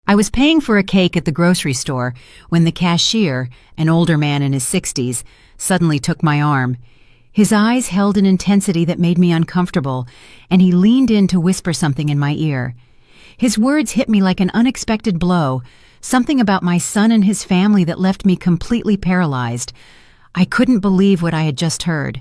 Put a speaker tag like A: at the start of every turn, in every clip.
A: I was paying for a cake at the grocery store when the cashier, an older man in his 60s, suddenly took my arm. His eyes held an intensity that made me uncomfortable, and he leaned in to whisper something in my ear. His words hit me like an unexpected blow, something about my son and his family that left me completely paralyzed. I couldn't believe what I had just heard.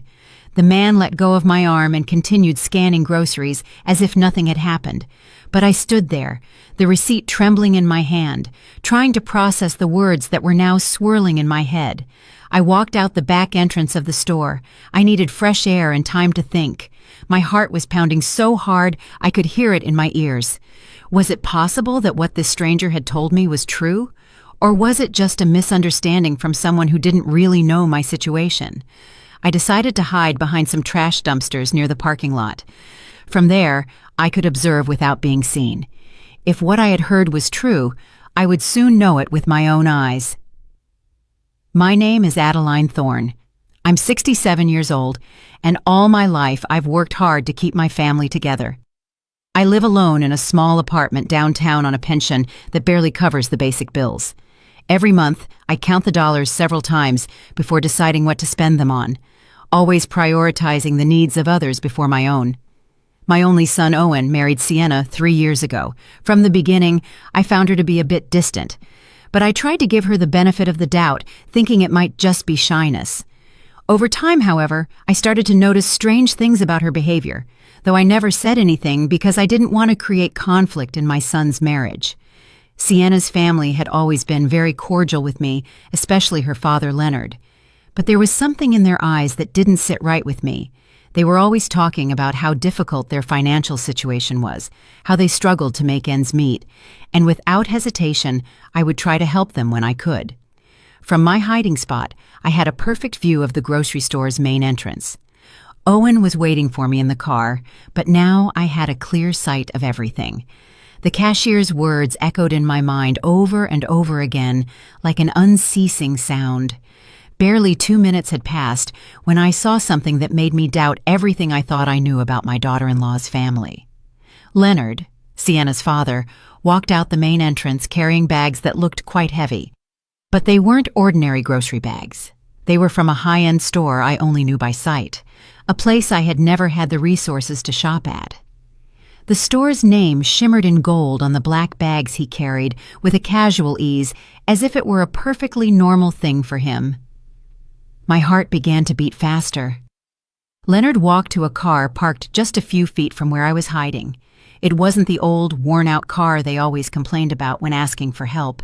A: The man let go of my arm and continued scanning groceries as if nothing had happened. But I stood there, the receipt trembling in my hand, trying to process the words that were now swirling in my head. I walked out the back entrance of the store. I needed fresh air and time to think. My heart was pounding so hard I could hear it in my ears. Was it possible that what this stranger had told me was true? Or was it just a misunderstanding from someone who didn't really know my situation? I decided to hide behind some trash dumpsters near the parking lot. From there, I could observe without being seen. If what I had heard was true, I would soon know it with my own eyes. My name is Adeline Thorne. I'm 67 years old, and all my life I've worked hard to keep my family together. I live alone in a small apartment downtown on a pension that barely covers the basic bills. Every month, I count the dollars several times before deciding what to spend them on, always prioritizing the needs of others before my own. My only son, Owen, married Sienna 3 years ago. From the beginning, I found her to be a bit distant, but I tried to give her the benefit of the doubt, thinking it might just be shyness. Over time, however, I started to notice strange things about her behavior, though I never said anything because I didn't want to create conflict in my son's marriage. Sienna's family had always been very cordial with me, especially her father, Leonard. But there was something in their eyes that didn't sit right with me. They were always talking about how difficult their financial situation was, how they struggled to make ends meet, and without hesitation, I would try to help them when I could. From my hiding spot, I had a perfect view of the grocery store's main entrance. Owen was waiting for me in the car, but now I had a clear sight of everything. The cashier's words echoed in my mind over and over again, like an unceasing sound. Barely 2 minutes had passed when I saw something that made me doubt everything I thought I knew about my daughter-in-law's family. Leonard, Sienna's father, walked out the main entrance carrying bags that looked quite heavy. But they weren't ordinary grocery bags. They were from a high-end store I only knew by sight, a place I had never had the resources to shop at. The store's name shimmered in gold on the black bags he carried with a casual ease, as if it were a perfectly normal thing for him. My heart began to beat faster. Leonard walked to a car parked just a few feet from where I was hiding. It wasn't the old, worn-out car they always complained about when asking for help.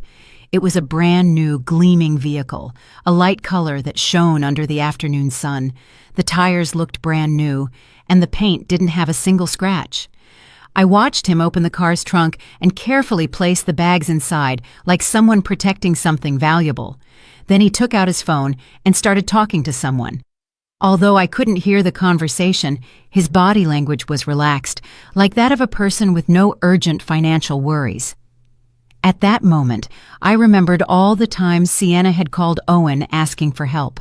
A: It was a brand-new, gleaming vehicle, a light color that shone under the afternoon sun. The tires looked brand new, and the paint didn't have a single scratch. I watched him open the car's trunk and carefully place the bags inside, like someone protecting something valuable. Then he took out his phone and started talking to someone. Although I couldn't hear the conversation, his body language was relaxed, like that of a person with no urgent financial worries. At that moment, I remembered all the times Sienna had called Owen asking for help.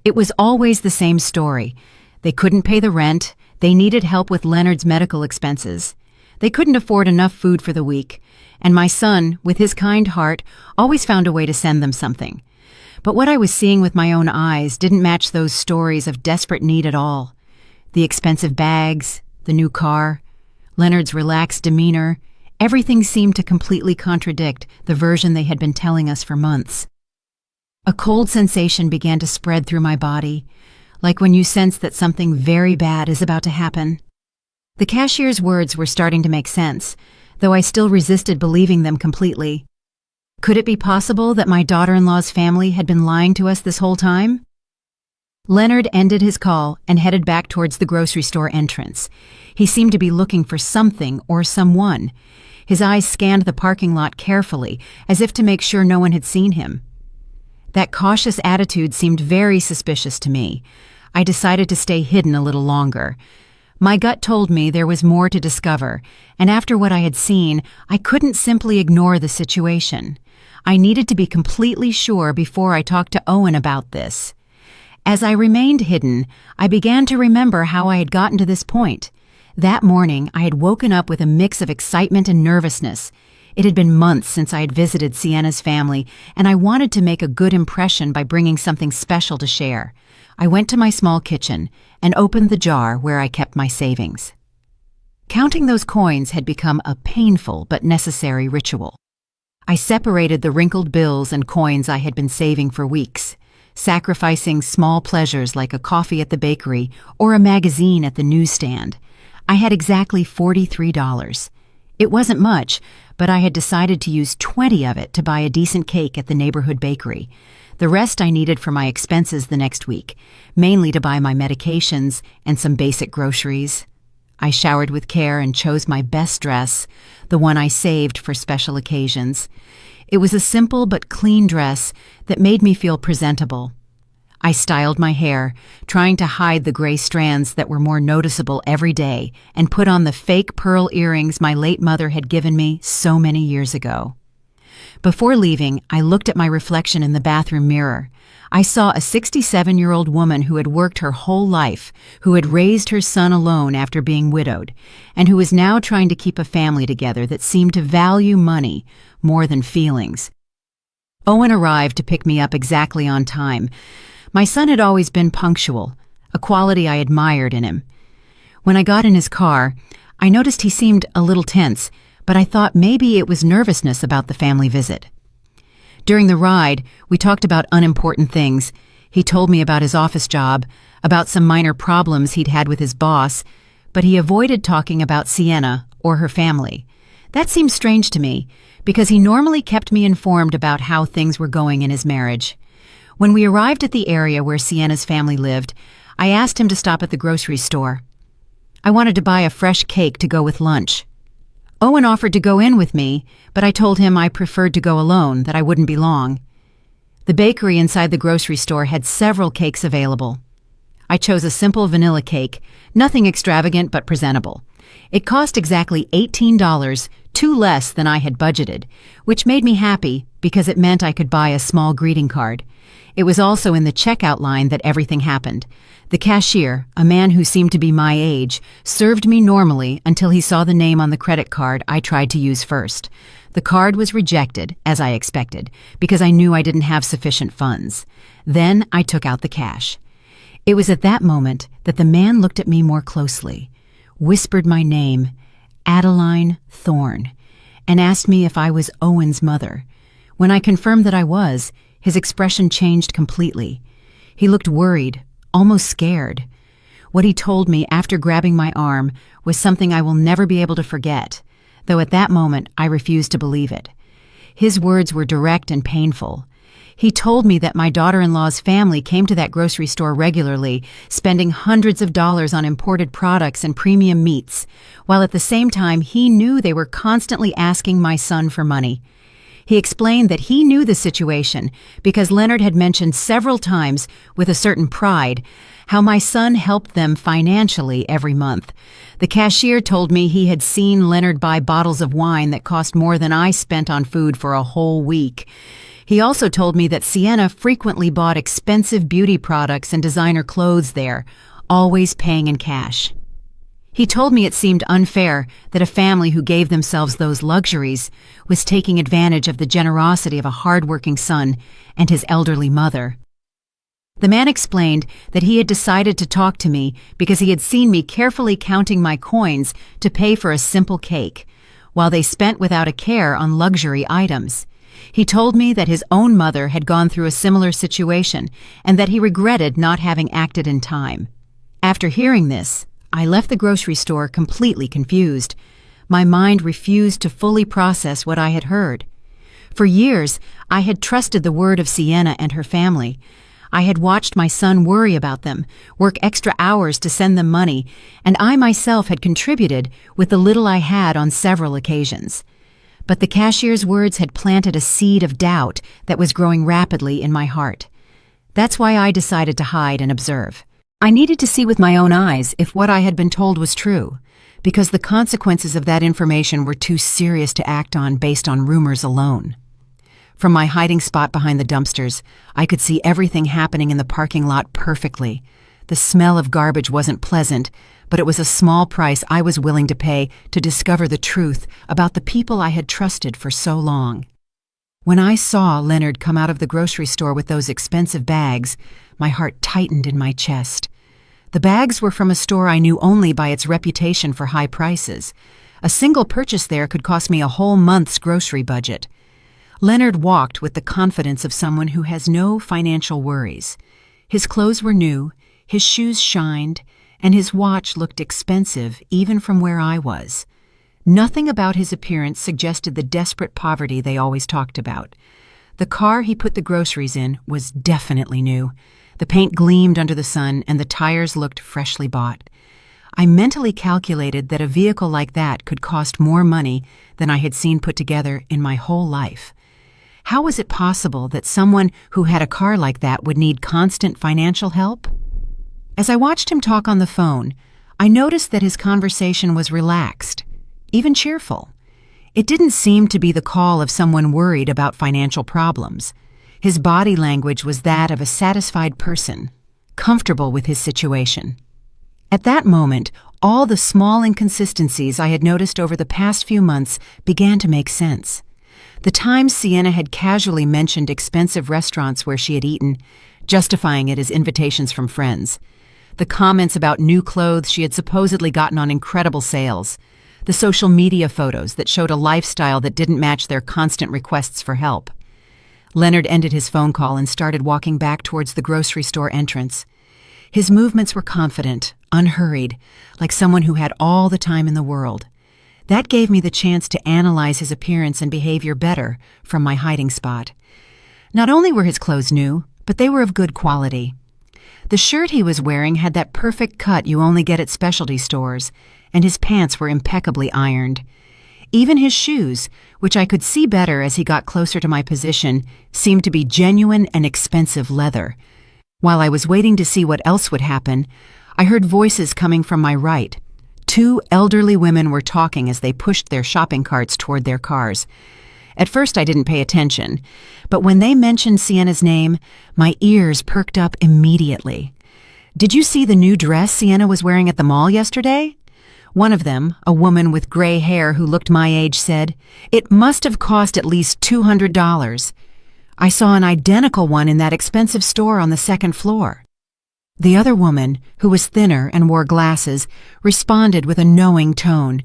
A: It was always the same story. They couldn't pay the rent. They needed help with Leonard's medical expenses. They couldn't afford enough food for the week, and my son, with his kind heart, always found a way to send them something. But what I was seeing with my own eyes didn't match those stories of desperate need at all. The expensive bags, the new car, Leonard's relaxed demeanor, everything seemed to completely contradict the version they had been telling us for months. A cold sensation began to spread through my body, like when you sense that something very bad is about to happen. The cashier's words were starting to make sense, though I still resisted believing them completely. Could it be possible that my daughter-in-law's family had been lying to us this whole time? Leonard ended his call and headed back towards the grocery store entrance. He seemed to be looking for something or someone. His eyes scanned the parking lot carefully, as if to make sure no one had seen him. That cautious attitude seemed very suspicious to me. I decided to stay hidden a little longer. My gut told me there was more to discover, and after what I had seen, I couldn't simply ignore the situation. I needed to be completely sure before I talked to Owen about this. As I remained hidden, I began to remember how I had gotten to this point. That morning, I had woken up with a mix of excitement and nervousness. It had been months since I had visited Sienna's family, and I wanted to make a good impression by bringing something special to share. I went to my small kitchen and opened the jar where I kept my savings. Counting those coins had become a painful but necessary ritual. I separated the wrinkled bills and coins I had been saving for weeks, sacrificing small pleasures like a coffee at the bakery or a magazine at the newsstand. I had exactly $43. It wasn't much, but I had decided to use 20 of it to buy a decent cake at the neighborhood bakery. The rest I needed for my expenses the next week, mainly to buy my medications and some basic groceries. I showered with care and chose my best dress, the one I saved for special occasions. It was a simple but clean dress that made me feel presentable. I styled my hair, trying to hide the gray strands that were more noticeable every day, and put on the fake pearl earrings my late mother had given me so many years ago. Before leaving, I looked at my reflection in the bathroom mirror. I saw a 67-year-old woman who had worked her whole life, who had raised her son alone after being widowed, and who was now trying to keep a family together that seemed to value money more than feelings. Owen arrived to pick me up exactly on time. My son had always been punctual, a quality I admired in him. When I got in his car, I noticed he seemed a little tense, but I thought maybe it was nervousness about the family visit. During the ride, we talked about unimportant things. He told me about his office job, about some minor problems he'd had with his boss, but he avoided talking about Sienna or her family. That seemed strange to me, because he normally kept me informed about how things were going in his marriage. When we arrived at the area where Sienna's family lived, I asked him to stop at the grocery store. I wanted to buy a fresh cake to go with lunch. Owen offered to go in with me, but I told him I preferred to go alone, that I wouldn't be long. The bakery inside the grocery store had several cakes available. I chose a simple vanilla cake, nothing extravagant but presentable. It cost exactly $18, two less than I had budgeted, which made me happy because it meant I could buy a small greeting card. It was also in the checkout line that everything happened. The cashier, a man who seemed to be my age, served me normally until he saw the name on the credit card I tried to use first. The card was rejected, as I expected, because I knew I didn't have sufficient funds. Then I took out the cash. It was at that moment that the man looked at me more closely, whispered my name, Adeline Thorne, and asked me if I was Owen's mother. When I confirmed that I was, his expression changed completely. He looked worried, almost scared. What he told me after grabbing my arm was something I will never be able to forget, though at that moment I refused to believe it. His words were direct and painful. He told me that my daughter-in-law's family came to that grocery store regularly, spending hundreds of dollars on imported products and premium meats, while at the same time he knew they were constantly asking my son for money. He explained that he knew the situation because Leonard had mentioned several times, with a certain pride, how my son helped them financially every month. The cashier told me he had seen Leonard buy bottles of wine that cost more than I spent on food for a whole week. He also told me that Sienna frequently bought expensive beauty products and designer clothes there, always paying in cash. He told me it seemed unfair that a family who gave themselves those luxuries was taking advantage of the generosity of a hard-working son and his elderly mother. The man explained that he had decided to talk to me because he had seen me carefully counting my coins to pay for a simple cake, while they spent without a care on luxury items. He told me that his own mother had gone through a similar situation and that he regretted not having acted in time. After hearing this, I left the grocery store completely confused. My mind refused to fully process what I had heard. For years, I had trusted the word of Sienna and her family. I had watched my son worry about them, work extra hours to send them money, and I myself had contributed with the little I had on several occasions. But the cashier's words had planted a seed of doubt that was growing rapidly in my heart. That's why I decided to hide and observe. I needed to see with my own eyes if what I had been told was true, because the consequences of that information were too serious to act on based on rumors alone. From my hiding spot behind the dumpsters, I could see everything happening in the parking lot perfectly. The smell of garbage wasn't pleasant, but it was a small price I was willing to pay to discover the truth about the people I had trusted for so long. When I saw Leonard come out of the grocery store with those expensive bags, my heart tightened in my chest. The bags were from a store I knew only by its reputation for high prices. A single purchase there could cost me a whole month's grocery budget. Leonard walked with the confidence of someone who has no financial worries. His clothes were new, his shoes shined, and his watch looked expensive even from where I was. Nothing about his appearance suggested the desperate poverty they always talked about. The car he put the groceries in was definitely new. The paint gleamed under the sun and the tires looked freshly bought. I mentally calculated that a vehicle like that could cost more money than I had seen put together in my whole life. How was it possible that someone who had a car like that would need constant financial help? As I watched him talk on the phone, I noticed that his conversation was relaxed, even cheerful. It didn't seem to be the call of someone worried about financial problems. His body language was that of a satisfied person, comfortable with his situation. At that moment, all the small inconsistencies I had noticed over the past few months began to make sense. The times Sienna had casually mentioned expensive restaurants where she had eaten, justifying it as invitations from friends. The comments about new clothes she had supposedly gotten on incredible sales. The social media photos that showed a lifestyle that didn't match their constant requests for help. Leonard ended his phone call and started walking back towards the grocery store entrance. His movements were confident, unhurried, like someone who had all the time in the world. That gave me the chance to analyze his appearance and behavior better from my hiding spot. Not only were his clothes new, but they were of good quality. The shirt he was wearing had that perfect cut you only get at specialty stores, and his pants were impeccably ironed. Even his shoes, which I could see better as he got closer to my position, seemed to be genuine and expensive leather. While I was waiting to see what else would happen, I heard voices coming from my right. 2 elderly women were talking as they pushed their shopping carts toward their cars. At first I didn't pay attention, but when they mentioned Sienna's name, my ears perked up immediately. "Did you see the new dress Sienna was wearing at the mall yesterday?" One of them, a woman with gray hair who looked my age, said, "It must have cost at least $200. I saw an identical one in that expensive store on the second floor." The other woman, who was thinner and wore glasses, responded with a knowing tone.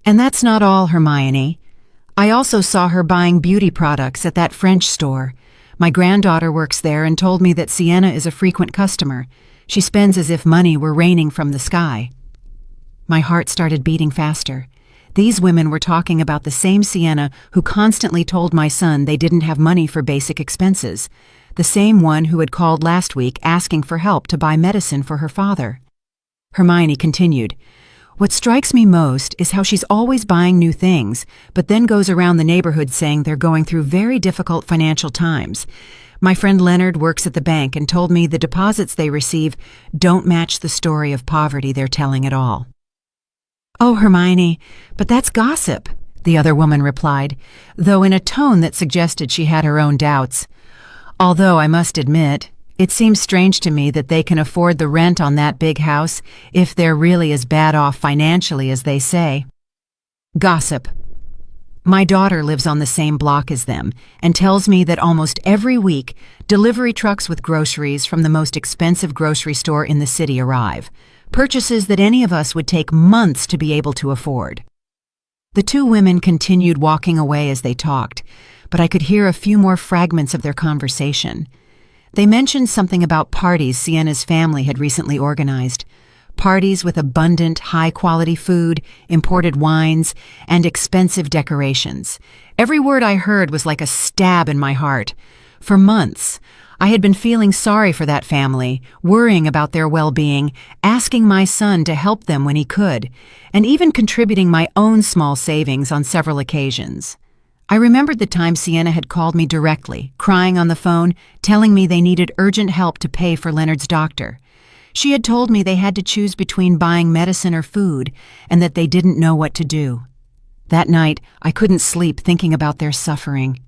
A: "And that's not all, Hermione. I also saw her buying beauty products at that French store. My granddaughter works there and told me that Sienna is a frequent customer. She spends as if money were raining from the sky." My heart started beating faster. These women were talking about the same Sienna who constantly told my son they didn't have money for basic expenses. The same one who had called last week asking for help to buy medicine for her father. Hermione continued, "What strikes me most is how she's always buying new things, but then goes around the neighborhood saying they're going through very difficult financial times. My friend Leonard works at the bank and told me the deposits they receive don't match the story of poverty they're telling at all." "Oh, Hermione, but that's gossip," the other woman replied, though in a tone that suggested she had her own doubts. "Although I must admit, it seems strange to me that they can afford the rent on that big house if they're really as bad off financially as they say." Gossip. My daughter lives on the same block as them and tells me that almost every week, delivery trucks with groceries from the most expensive grocery store in the city arrive, purchases that any of us would take months to be able to afford. The 2 women continued walking away as they talked, but I could hear a few more fragments of their conversation. They mentioned something about parties Sienna's family had recently organized. Parties with abundant, high-quality food, imported wines, and expensive decorations. Every word I heard was like a stab in my heart. For months, I had been feeling sorry for that family, worrying about their well-being, asking my son to help them when he could, and even contributing my own small savings on several occasions. I remembered the time Sienna had called me directly, crying on the phone, telling me they needed urgent help to pay for Leonard's doctor. She had told me they had to choose between buying medicine or food, and that they didn't know what to do. That night, I couldn't sleep thinking about their suffering.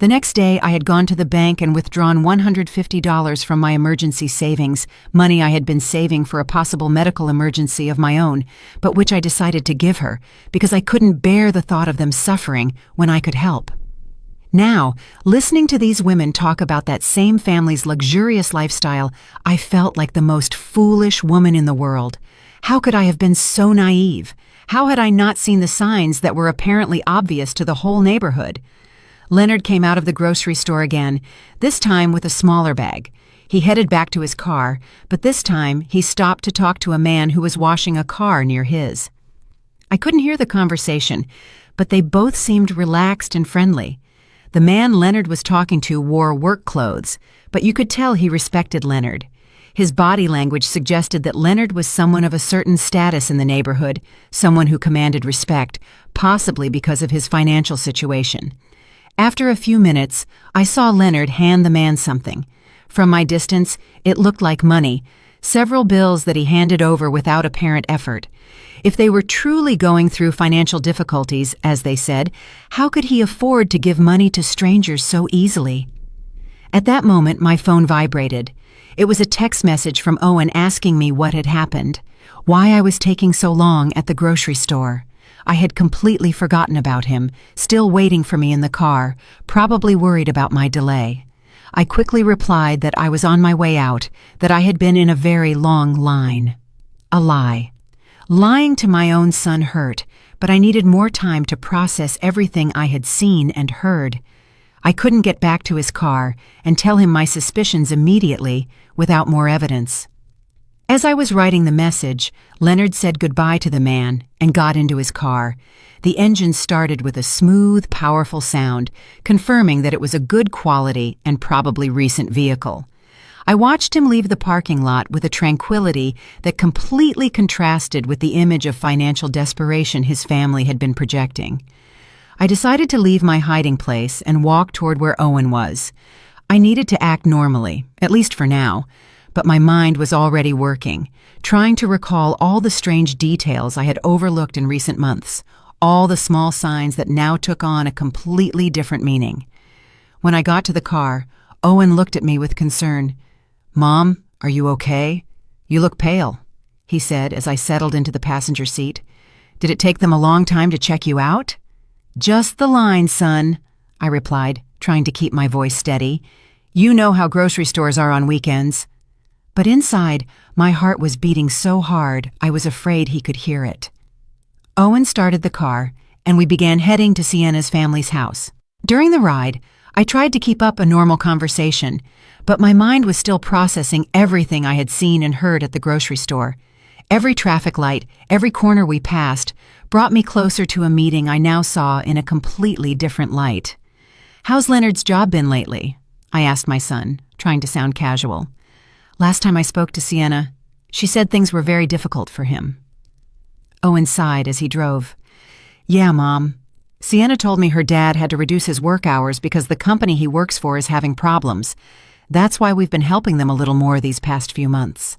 A: The next day, I had gone to the bank and withdrawn $150 from my emergency savings, money I had been saving for a possible medical emergency of my own, but which I decided to give her because I couldn't bear the thought of them suffering when I could help. Now, listening to these women talk about that same family's luxurious lifestyle, I felt like the most foolish woman in the world. How could I have been so naive? How had I not seen the signs that were apparently obvious to the whole neighborhood? Leonard came out of the grocery store again, this time with a smaller bag. He headed back to his car, but this time he stopped to talk to a man who was washing a car near his. I couldn't hear the conversation, but they both seemed relaxed and friendly. The man Leonard was talking to wore work clothes, but you could tell he respected Leonard. His body language suggested that Leonard was someone of a certain status in the neighborhood, someone who commanded respect, possibly because of his financial situation. After a few minutes, I saw Leonard hand the man something. From my distance, it looked like money, several bills that he handed over without apparent effort. If they were truly going through financial difficulties, as they said, how could he afford to give money to strangers so easily? At that moment, my phone vibrated. It was a text message from Owen asking me what had happened, why I was taking so long at the grocery store. I had completely forgotten about him, still waiting for me in the car, probably worried about my delay. I quickly replied that I was on my way out, that I had been in a very long line. A lie. Lying to my own son hurt, but I needed more time to process everything I had seen and heard. I couldn't get back to his car and tell him my suspicions immediately without more evidence. As I was writing the message, Leonard said goodbye to the man and got into his car. The engine started with a smooth, powerful sound, confirming that it was a good quality and probably recent vehicle. I watched him leave the parking lot with a tranquility that completely contrasted with the image of financial desperation his family had been projecting. I decided to leave my hiding place and walk toward where Owen was. I needed to act normally, at least for now, but my mind was already working, trying to recall all the strange details I had overlooked in recent months, all the small signs that now took on a completely different meaning. When I got to the car, Owen looked at me with concern. "Mom, are you okay? You look pale," he said as I settled into the passenger seat. "Did it take them a long time to check you out?" "Just the line, son," I replied, trying to keep my voice steady. "You know how grocery stores are on weekends." But inside, my heart was beating so hard I was afraid he could hear it. Owen started the car, and we began heading to Sienna's family's house. During the ride, I tried to keep up a normal conversation, but my mind was still processing everything I had seen and heard at the grocery store. Every traffic light, every corner we passed, brought me closer to a meeting I now saw in a completely different light. "How's Leonard's job been lately?" I asked my son, trying to sound casual. "Last time I spoke to Sienna, she said things were very difficult for him." Owen sighed as he drove. "Yeah, Mom. Sienna told me her dad had to reduce his work hours because the company he works for is having problems. That's why we've been helping them a little more these past few months."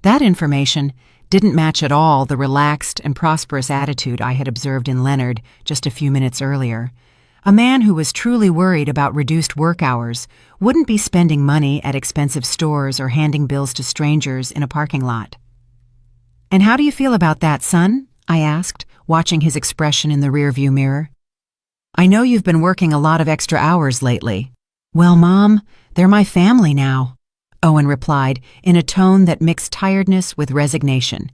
A: That information didn't match at all the relaxed and prosperous attitude I had observed in Leonard just a few minutes earlier. A man who was truly worried about reduced work hours wouldn't be spending money at expensive stores or handing bills to strangers in a parking lot. "And how do you feel about that, son?" I asked, watching his expression in the rearview mirror. "I know you've been working a lot of extra hours lately." "Well, Mom, they're my family now," Owen replied in a tone that mixed tiredness with resignation.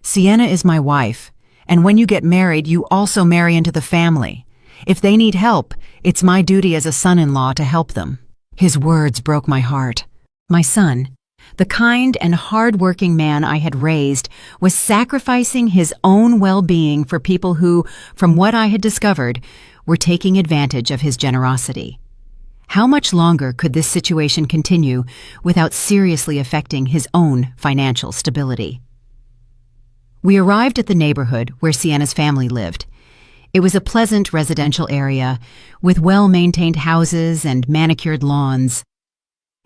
A: "Sienna is my wife, and when you get married, you also marry into the family. If they need help, it's my duty as a son-in-law to help them." His words broke my heart. My son, the kind and hard-working man I had raised, was sacrificing his own well-being for people who, from what I had discovered, were taking advantage of his generosity. How much longer could this situation continue without seriously affecting his own financial stability? We arrived at the neighborhood where Sienna's family lived. It was a pleasant residential area with well-maintained houses and manicured lawns.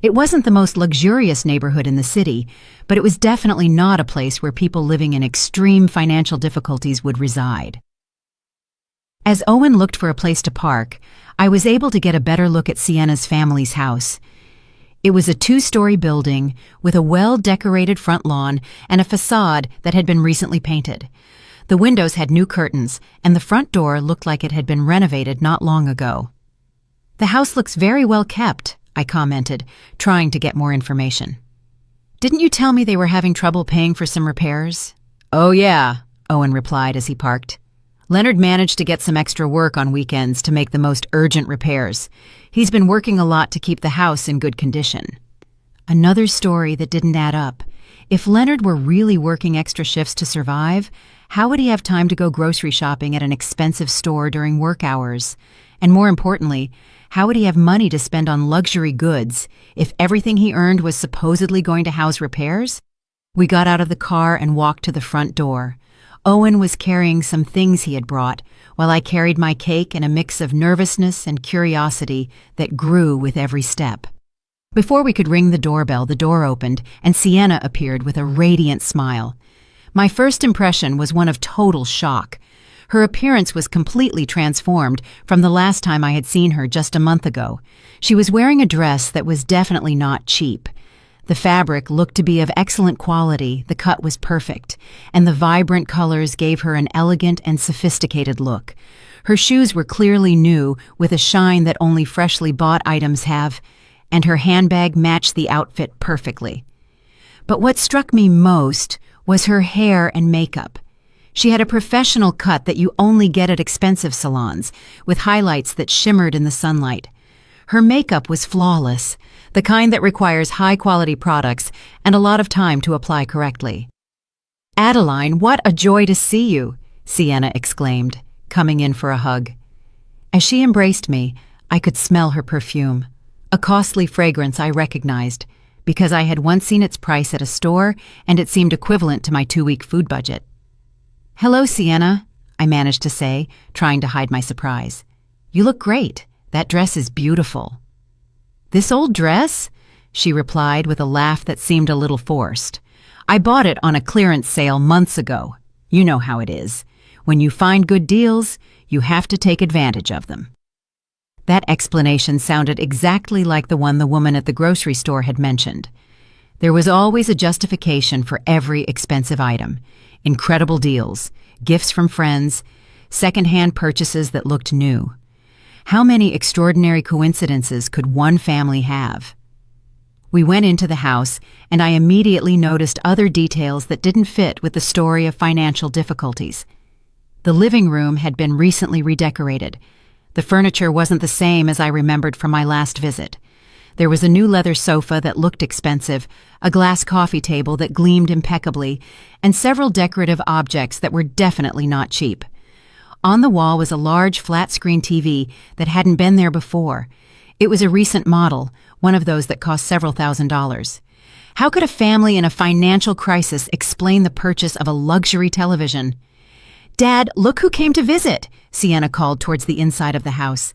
A: It wasn't the most luxurious neighborhood in the city, but it was definitely not a place where people living in extreme financial difficulties would reside. As Owen looked for a place to park, I was able to get a better look at Sienna's family's house. It was a 2-story building with a well-decorated front lawn and a facade that had been recently painted. The windows had new curtains, and the front door looked like it had been renovated not long ago. "The house looks very well kept," I commented, trying to get more information. "Didn't you tell me they were having trouble paying for some repairs?" "Oh yeah," Owen replied as he parked. "Leonard managed to get some extra work on weekends to make the most urgent repairs. He's been working a lot to keep the house in good condition." Another story that didn't add up. If Leonard were really working extra shifts to survive, how would he have time to go grocery shopping at an expensive store during work hours? And more importantly, how would he have money to spend on luxury goods if everything he earned was supposedly going to house repairs? We got out of the car and walked to the front door. Owen was carrying some things he had brought, while I carried my cake and a mix of nervousness and curiosity that grew with every step. Before we could ring the doorbell, the door opened, and Sienna appeared with a radiant smile. My first impression was one of total shock. Her appearance was completely transformed from the last time I had seen her just a month ago. She was wearing a dress that was definitely not cheap. The fabric looked to be of excellent quality, the cut was perfect, and the vibrant colors gave her an elegant and sophisticated look. Her shoes were clearly new, with a shine that only freshly bought items have, and her handbag matched the outfit perfectly. But what struck me most was her hair and makeup. She had a professional cut that you only get at expensive salons, with highlights that shimmered in the sunlight. Her makeup was flawless, the kind that requires high-quality products and a lot of time to apply correctly. "Adeline, what a joy to see you!" Sienna exclaimed, coming in for a hug. As she embraced me, I could smell her perfume, a costly fragrance I recognized, because I had once seen its price at a store and it seemed equivalent to my 2-week food budget. "Hello, Sienna," I managed to say, trying to hide my surprise. "You look great. That dress is beautiful." "This old dress?" she replied with a laugh that seemed a little forced. "I bought it on a clearance sale months ago. You know how it is. When you find good deals, you have to take advantage of them." That explanation sounded exactly like the one the woman at the grocery store had mentioned. There was always a justification for every expensive item. Incredible deals, gifts from friends, second-hand purchases that looked new. How many extraordinary coincidences could one family have? We went into the house, and I immediately noticed other details that didn't fit with the story of financial difficulties. The living room had been recently redecorated. The furniture wasn't the same as I remembered from my last visit. There was a new leather sofa that looked expensive, a glass coffee table that gleamed impeccably, and several decorative objects that were definitely not cheap. On the wall was a large flat-screen TV that hadn't been there before. It was a recent model, one of those that cost several $1,000s. How could a family in a financial crisis explain the purchase of a luxury television? "Dad, look who came to visit," Sienna called towards the inside of the house.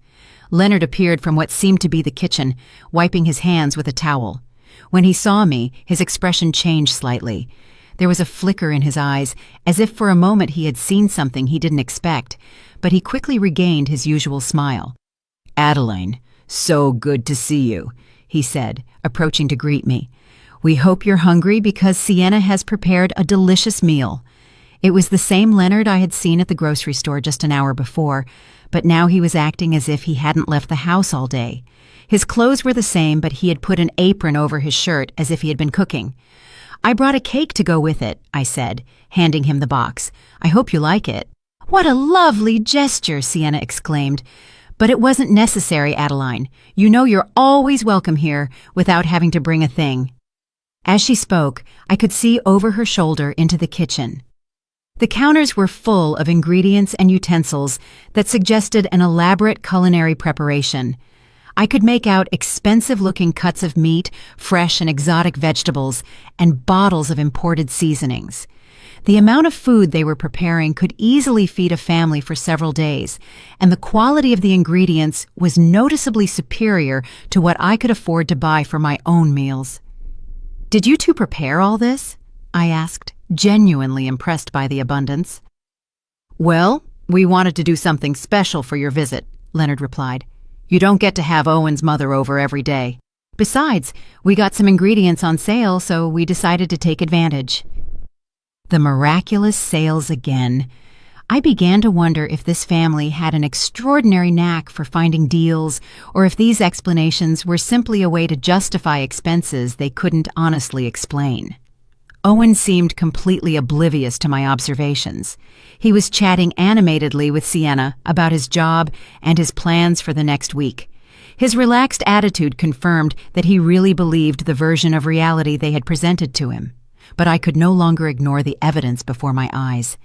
A: Leonard appeared from what seemed to be the kitchen, wiping his hands with a towel. When he saw me, his expression changed slightly. There was a flicker in his eyes, as if for a moment he had seen something he didn't expect, but he quickly regained his usual smile. "Adeline, so good to see you," he said, approaching to greet me. "We hope you're hungry because Sienna has prepared a delicious meal." It was the same Leonard I had seen at the grocery store just an hour before, but now he was acting as if he hadn't left the house all day. His clothes were the same, but he had put an apron over his shirt as if he had been cooking. "I brought a cake to go with it," I said, handing him the box. "I hope you like it." "What a lovely gesture," Sienna exclaimed. "But it wasn't necessary, Adeline. You know you're always welcome here without having to bring a thing." As she spoke, I could see over her shoulder into the kitchen. The counters were full of ingredients and utensils that suggested an elaborate culinary preparation. I could make out expensive-looking cuts of meat, fresh and exotic vegetables, and bottles of imported seasonings. The amount of food they were preparing could easily feed a family for several days, and the quality of the ingredients was noticeably superior to what I could afford to buy for my own meals. "Did you two prepare all this?" I asked, genuinely impressed by the abundance. "Well, we wanted to do something special for your visit," Leonard replied. You don't get to have Owen's mother over every day. Besides, we got some ingredients on sale, so we decided to take advantage." The miraculous sales again. I began to wonder if this family had an extraordinary knack for finding deals, or if these explanations were simply a way to justify expenses they couldn't honestly explain. Owen seemed completely oblivious to my observations. He was chatting animatedly with Sienna about his job and his plans for the next week. His relaxed attitude confirmed that he really believed the version of reality they had presented to him. But I could no longer ignore the evidence before my eyes.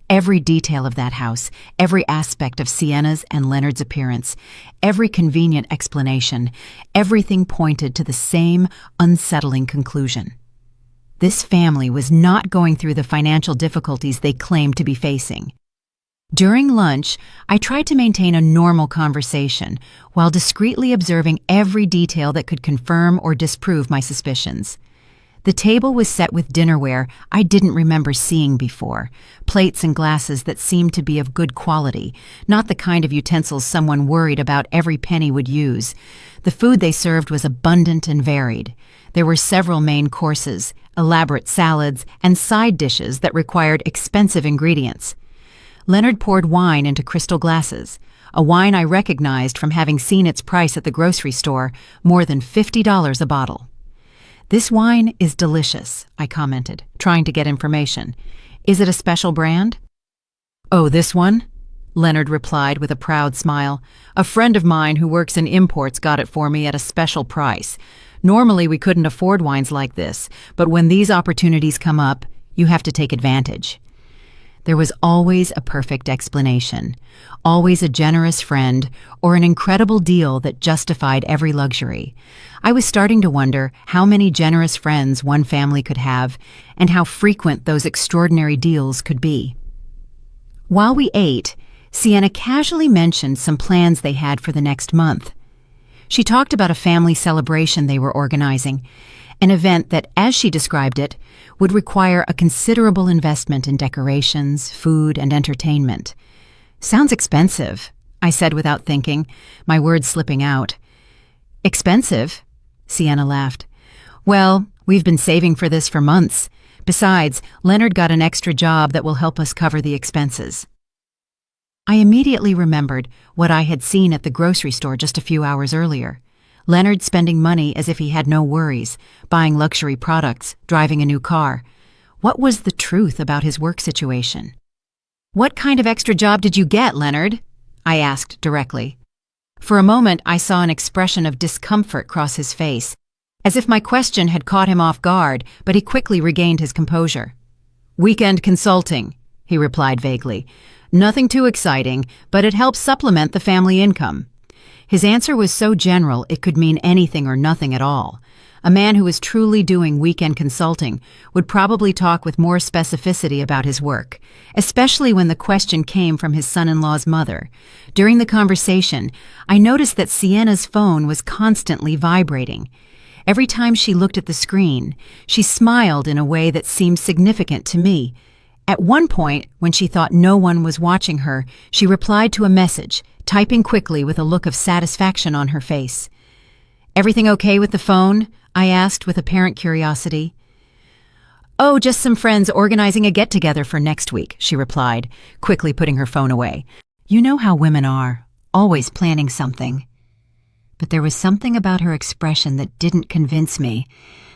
A: Every detail of that house, every aspect of Sienna's and Leonard's appearance, every convenient explanation, everything pointed to the same unsettling conclusion. This family was not going through the financial difficulties they claimed to be facing. During lunch, I tried to maintain a normal conversation while discreetly observing every detail that could confirm or disprove my suspicions. The table was set with dinnerware I didn't remember seeing before, plates and glasses that seemed to be of good quality, not the kind of utensils someone worried about every penny would use. The food they served was abundant and varied. There were several main courses, elaborate salads, and side dishes that required expensive ingredients. Leonard poured wine into crystal glasses, a wine I recognized from having seen its price at the grocery store, more than $50 a bottle. "This wine is delicious," I commented, trying to get information. "Is it a special brand?" "Oh, this one?" Leonard replied with a proud smile. "A friend of mine who works in imports got it for me at a special price. Normally we couldn't afford wines like this, but when these opportunities come up, you have to take advantage." There was always a perfect explanation, always a generous friend, or an incredible deal that justified every luxury. I was starting to wonder how many generous friends one family could have, and how frequent those extraordinary deals could be. While we ate, Sienna casually mentioned some plans they had for the next month. She talked about a family celebration they were organizing, an event that, as she described it, would require a considerable investment in decorations, food, and entertainment. "Sounds expensive," I said without thinking, my words slipping out. "Expensive?" Sienna laughed. "Well, we've been saving for this for months. Besides, Leonard got an extra job that will help us cover the expenses." I immediately remembered what I had seen at the grocery store just a few hours earlier. Leonard spending money as if he had no worries, buying luxury products, driving a new car. What was the truth about his work situation? "What kind of extra job did you get, Leonard?" I asked directly. For a moment, I saw an expression of discomfort cross his face, as if my question had caught him off guard, but he quickly regained his composure. "Weekend consulting," he replied vaguely. "Nothing too exciting, but it helps supplement the family income." His answer was so general it could mean anything or nothing at all. A man who was truly doing weekend consulting would probably talk with more specificity about his work, especially when the question came from his son-in-law's mother. During the conversation, I noticed that Sienna's phone was constantly vibrating. Every time she looked at the screen, she smiled in a way that seemed significant to me. At one point, when she thought no one was watching her, she replied to a message, typing quickly with a look of satisfaction on her face. "Everything okay with the phone?" I asked with apparent curiosity. "Oh, just some friends organizing a get-together for next week," she replied, quickly putting her phone away. You know how women are, always planning something. But there was something about her expression that didn't convince me.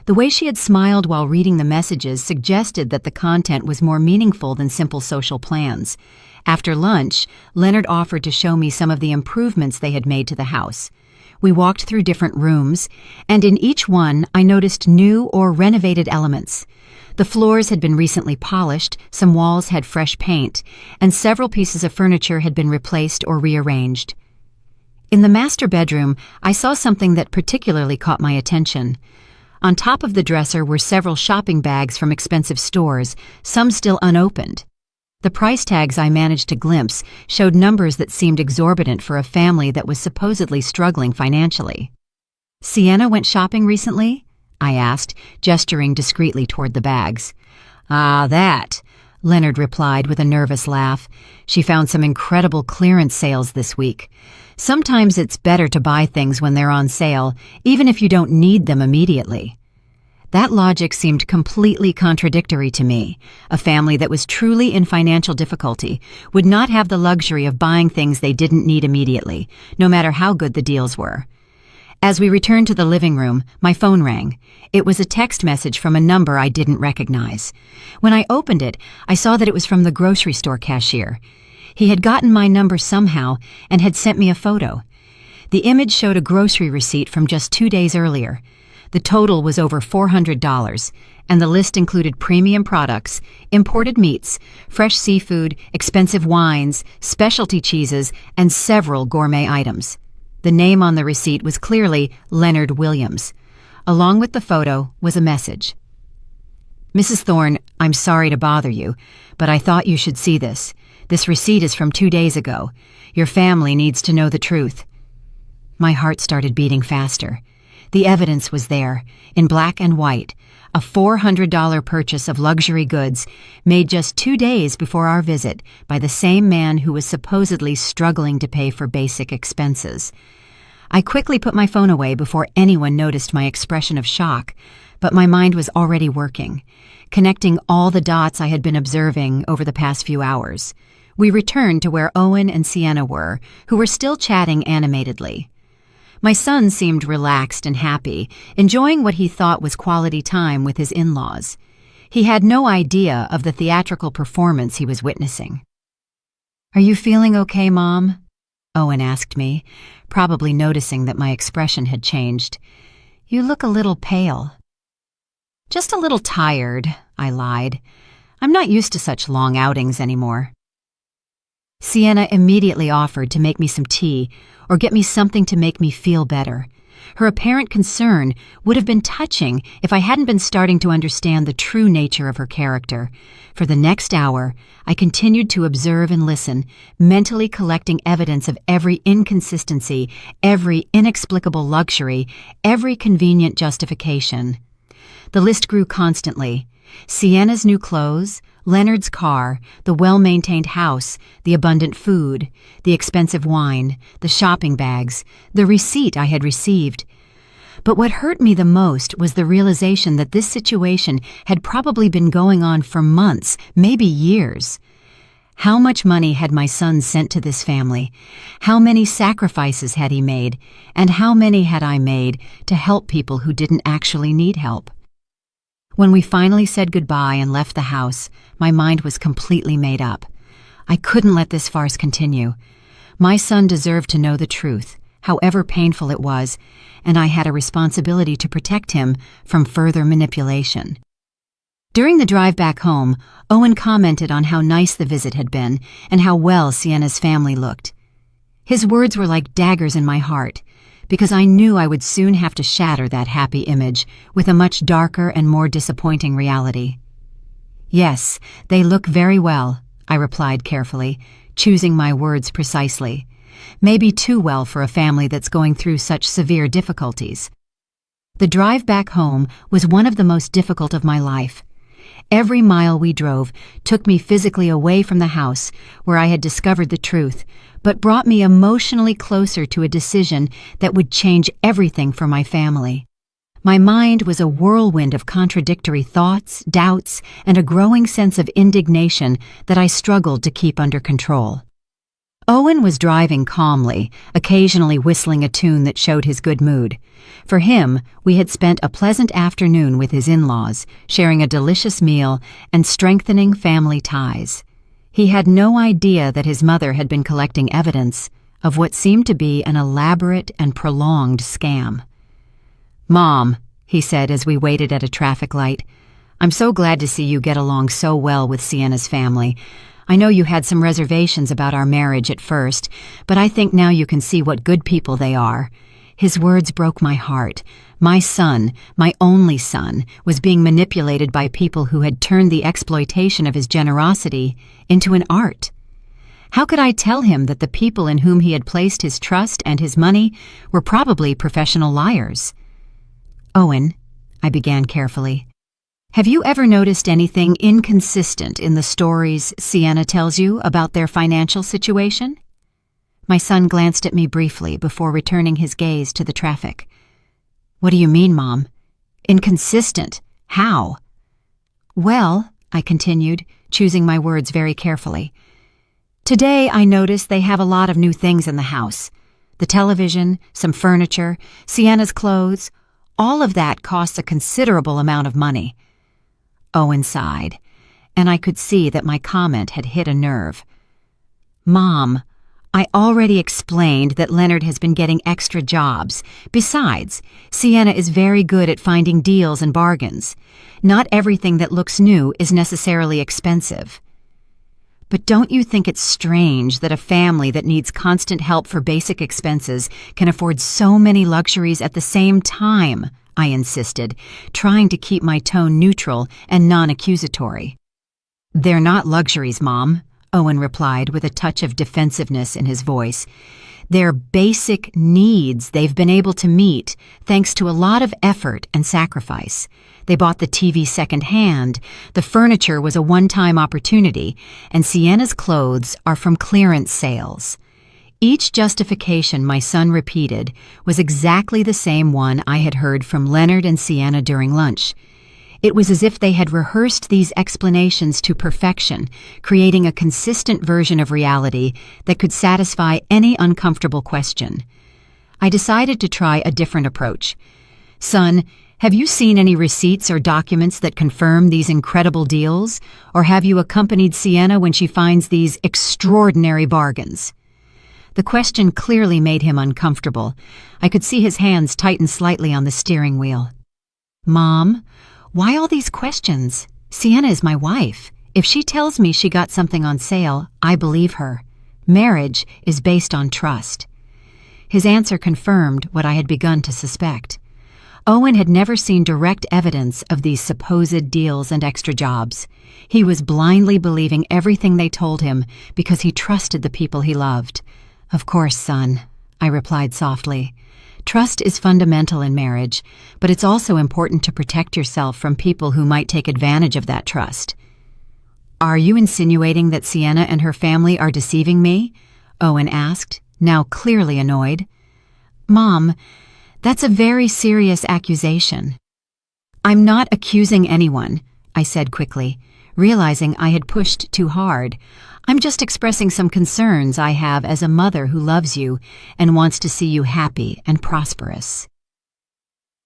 A: The way she had smiled while reading the messages suggested that the content was more meaningful than simple social plans. After lunch, Leonard offered to show me some of the improvements they had made to the house. We walked through different rooms, and in each one I noticed new or renovated elements. The floors had been recently polished, some walls had fresh paint, and several pieces of furniture had been replaced or rearranged. In the master bedroom, I saw something that particularly caught my attention. On top of the dresser were several shopping bags from expensive stores, some still unopened. The price tags I managed to glimpse showed numbers that seemed exorbitant for a family that was supposedly struggling financially. "Sienna went shopping recently?" I asked, gesturing discreetly toward the bags. "Ah, that," Leonard replied with a nervous laugh. "She found some incredible clearance sales this week. Sometimes it's better to buy things when they're on sale, even if you don't need them immediately. That logic seemed completely contradictory to me. A family that was truly in financial difficulty would not have the luxury of buying things they didn't need immediately, no matter how good the deals were. As we returned to the living room, my phone rang. It was a text message from a number I didn't recognize. When I opened it, I saw that it was from the grocery store cashier. He had gotten my number somehow and had sent me a photo. The image showed a grocery receipt from just 2 days earlier. The total was over $400, and the list included premium products, imported meats, fresh seafood, expensive wines, specialty cheeses, and several gourmet items. The name on the receipt was clearly Leonard Williams. Along with the photo was a message. "Mrs. Thorne, I'm sorry to bother you, but I thought you should see this. This receipt is from 2 days ago. Your family needs to know the truth." My heart started beating faster. The evidence was there, in black and white, a $400 purchase of luxury goods made just 2 days before our visit by the same man who was supposedly struggling to pay for basic expenses. I quickly put my phone away before anyone noticed my expression of shock, but my mind was already working, connecting all the dots I had been observing over the past few hours. We returned to where Owen and Sienna were, who were still chatting animatedly. My son seemed relaxed and happy, enjoying what he thought was quality time with his in-laws. He had no idea of the theatrical performance he was witnessing. "Are you feeling okay, Mom?" Owen asked me, probably noticing that my expression had changed. "You look a little pale." "Just a little tired," I lied. "I'm not used to such long outings anymore." Sienna immediately offered to make me some tea or get me something to make me feel better. Her apparent concern would have been touching if I hadn't been starting to understand the true nature of her character. For the next hour, I continued to observe and listen, mentally collecting evidence of every inconsistency, every inexplicable luxury, every convenient justification. The list grew constantly. Sienna's new clothes, Leonard's car, the well-maintained house, the abundant food, the expensive wine, the shopping bags, the receipt I had received. But what hurt me the most was the realization that this situation had probably been going on for months, maybe years. How much money had my son sent to this family? How many sacrifices had he made? And how many had I made to help people who didn't actually need help? When we finally said goodbye and left the house, my mind was completely made up. I couldn't let this farce continue. My son deserved to know the truth, however painful it was, and I had a responsibility to protect him from further manipulation. During the drive back home, Owen commented on how nice the visit had been and how well Sienna's family looked. His words were like daggers in my heart, because I knew I would soon have to shatter that happy image with a much darker and more disappointing reality. "Yes, they look very well," I replied carefully, choosing my words precisely. Maybe too well for a family that's going through such severe difficulties. The drive back home was one of the most difficult of my life. Every mile we drove took me physically away from the house where I had discovered the truth, but brought me emotionally closer to a decision that would change everything for my family. My mind was a whirlwind of contradictory thoughts, doubts, and a growing sense of indignation that I struggled to keep under control. Owen was driving calmly, occasionally whistling a tune that showed his good mood. For him, we had spent a pleasant afternoon with his in-laws, sharing a delicious meal and strengthening family ties. He had no idea that his mother had been collecting evidence of what seemed to be an elaborate and prolonged scam. "Mom," he said as we waited at a traffic light, "I'm so glad to see you get along so well with Sienna's family. I know you had some reservations about our marriage at first, but I think now you can see what good people they are." His words broke my heart. My son, my only son, was being manipulated by people who had turned the exploitation of his generosity into an art. How could I tell him that the people in whom he had placed his trust and his money were probably professional liars? "Owen," I began carefully, "have you ever noticed anything inconsistent in the stories Sienna tells you about their financial situation?" My son glanced at me briefly before returning his gaze to the traffic. "What do you mean, Mom? Inconsistent. How?" "Well," I continued, choosing my words very carefully, "today I noticed they have a lot of new things in the house. The television, some furniture, Sienna's clothes, all of that costs a considerable amount of money." Owen sighed, and I could see that my comment had hit a nerve. "Mom, I already explained that Leonard has been getting extra jobs. Besides, Sienna is very good at finding deals and bargains. Not everything that looks new is necessarily expensive." "But don't you think it's strange that a family that needs constant help for basic expenses can afford so many luxuries at the same time?" I insisted, trying to keep my tone neutral and non-accusatory. "They're not luxuries, Mom," Owen replied with a touch of defensiveness in his voice. "They're basic needs they've been able to meet thanks to a lot of effort and sacrifice. They bought the TV secondhand, the furniture was a one-time opportunity, and Sienna's clothes are from clearance sales." Each justification my son repeated was exactly the same one I had heard from Leonard and Sienna during lunch. It was as if they had rehearsed these explanations to perfection, creating a consistent version of reality that could satisfy any uncomfortable question. I decided to try a different approach. "Son, have you seen any receipts or documents that confirm these incredible deals, or have you accompanied Sienna when she finds these extraordinary bargains?" The question clearly made him uncomfortable. I could see his hands tighten slightly on the steering wheel. "Mom, why all these questions? Sienna is my wife. If she tells me she got something on sale, I believe her. Marriage is based on trust." His answer confirmed what I had begun to suspect. Owen had never seen direct evidence of these supposed deals and extra jobs. He was blindly believing everything they told him because he trusted the people he loved. "Of course, son," I replied softly. "Trust is fundamental in marriage, but it's also important to protect yourself from people who might take advantage of that trust." "Are you insinuating that Sienna and her family are deceiving me?" Owen asked, now clearly annoyed. "Mom, that's a very serious accusation." "I'm not accusing anyone," I said quickly, realizing I had pushed too hard. "I'm just expressing some concerns I have as a mother who loves you and wants to see you happy and prosperous."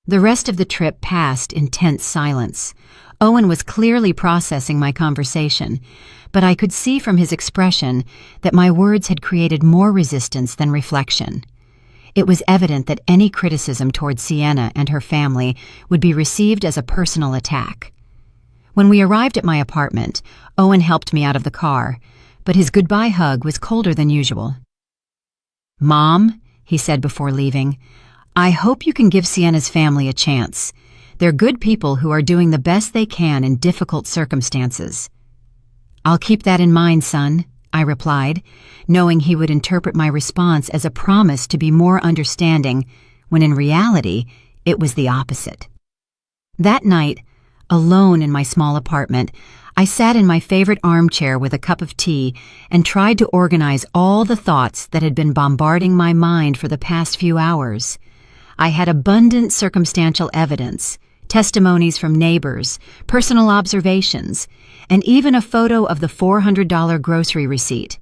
A: The rest of the trip passed in tense silence. Owen was clearly processing my conversation, but I could see from his expression that my words had created more resistance than reflection. It was evident that any criticism toward Sienna and her family would be received as a personal attack. When we arrived at my apartment, Owen helped me out of the car, but his goodbye hug was colder than usual. "Mom," he said before leaving, "I hope you can give Sienna's family a chance. They're good people who are doing the best they can in difficult circumstances." "I'll keep that in mind, son," I replied, knowing he would interpret my response as a promise to be more understanding, when in reality, it was the opposite. That night, alone in my small apartment, I sat in my favorite armchair with a cup of tea and tried to organize all the thoughts that had been bombarding my mind for the past few hours. I had abundant circumstantial evidence, testimonies from neighbors, personal observations, and even a photo of the $400 grocery receipt.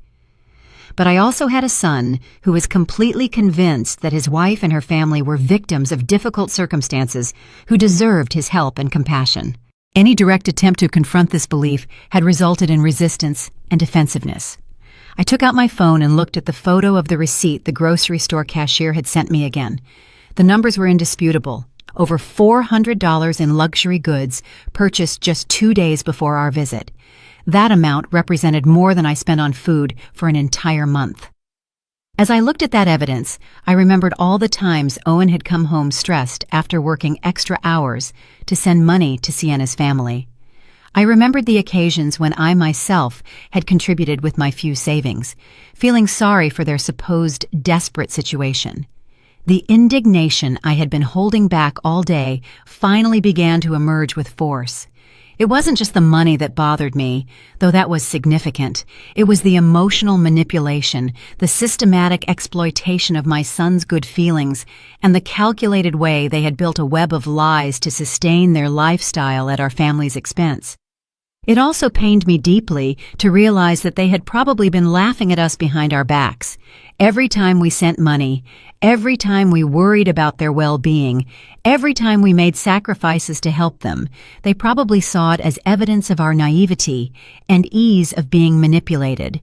A: But I also had a son who was completely convinced that his wife and her family were victims of difficult circumstances who deserved his help and compassion. Any direct attempt to confront this belief had resulted in resistance and defensiveness. I took out my phone and looked at the photo of the receipt the grocery store cashier had sent me again. The numbers were indisputable. Over $400 in luxury goods purchased just 2 days before our visit. That amount represented more than I spent on food for an entire month. As I looked at that evidence, I remembered all the times Owen had come home stressed after working extra hours to send money to Sienna's family. I remembered the occasions when I myself had contributed with my few savings, feeling sorry for their supposed desperate situation. The indignation I had been holding back all day finally began to emerge with force. It wasn't just the money that bothered me, though that was significant. It was the emotional manipulation, the systematic exploitation of my son's good feelings, and the calculated way they had built a web of lies to sustain their lifestyle at our family's expense. It also pained me deeply to realize that they had probably been laughing at us behind our backs. Every time we sent money, every time we worried about their well-being, every time we made sacrifices to help them, they probably saw it as evidence of our naivety and ease of being manipulated.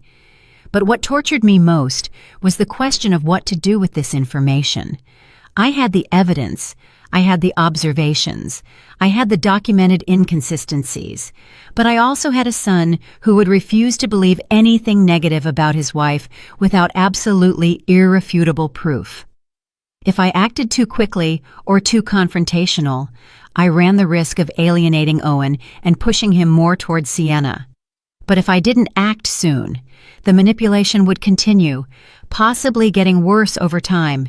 A: But what tortured me most was the question of what to do with this information. I had the evidence, I had the observations, I had the documented inconsistencies, but I also had a son who would refuse to believe anything negative about his wife without absolutely irrefutable proof. If I acted too quickly or too confrontational, I ran the risk of alienating Owen and pushing him more towards Sienna. But if I didn't act soon, the manipulation would continue, possibly getting worse over time,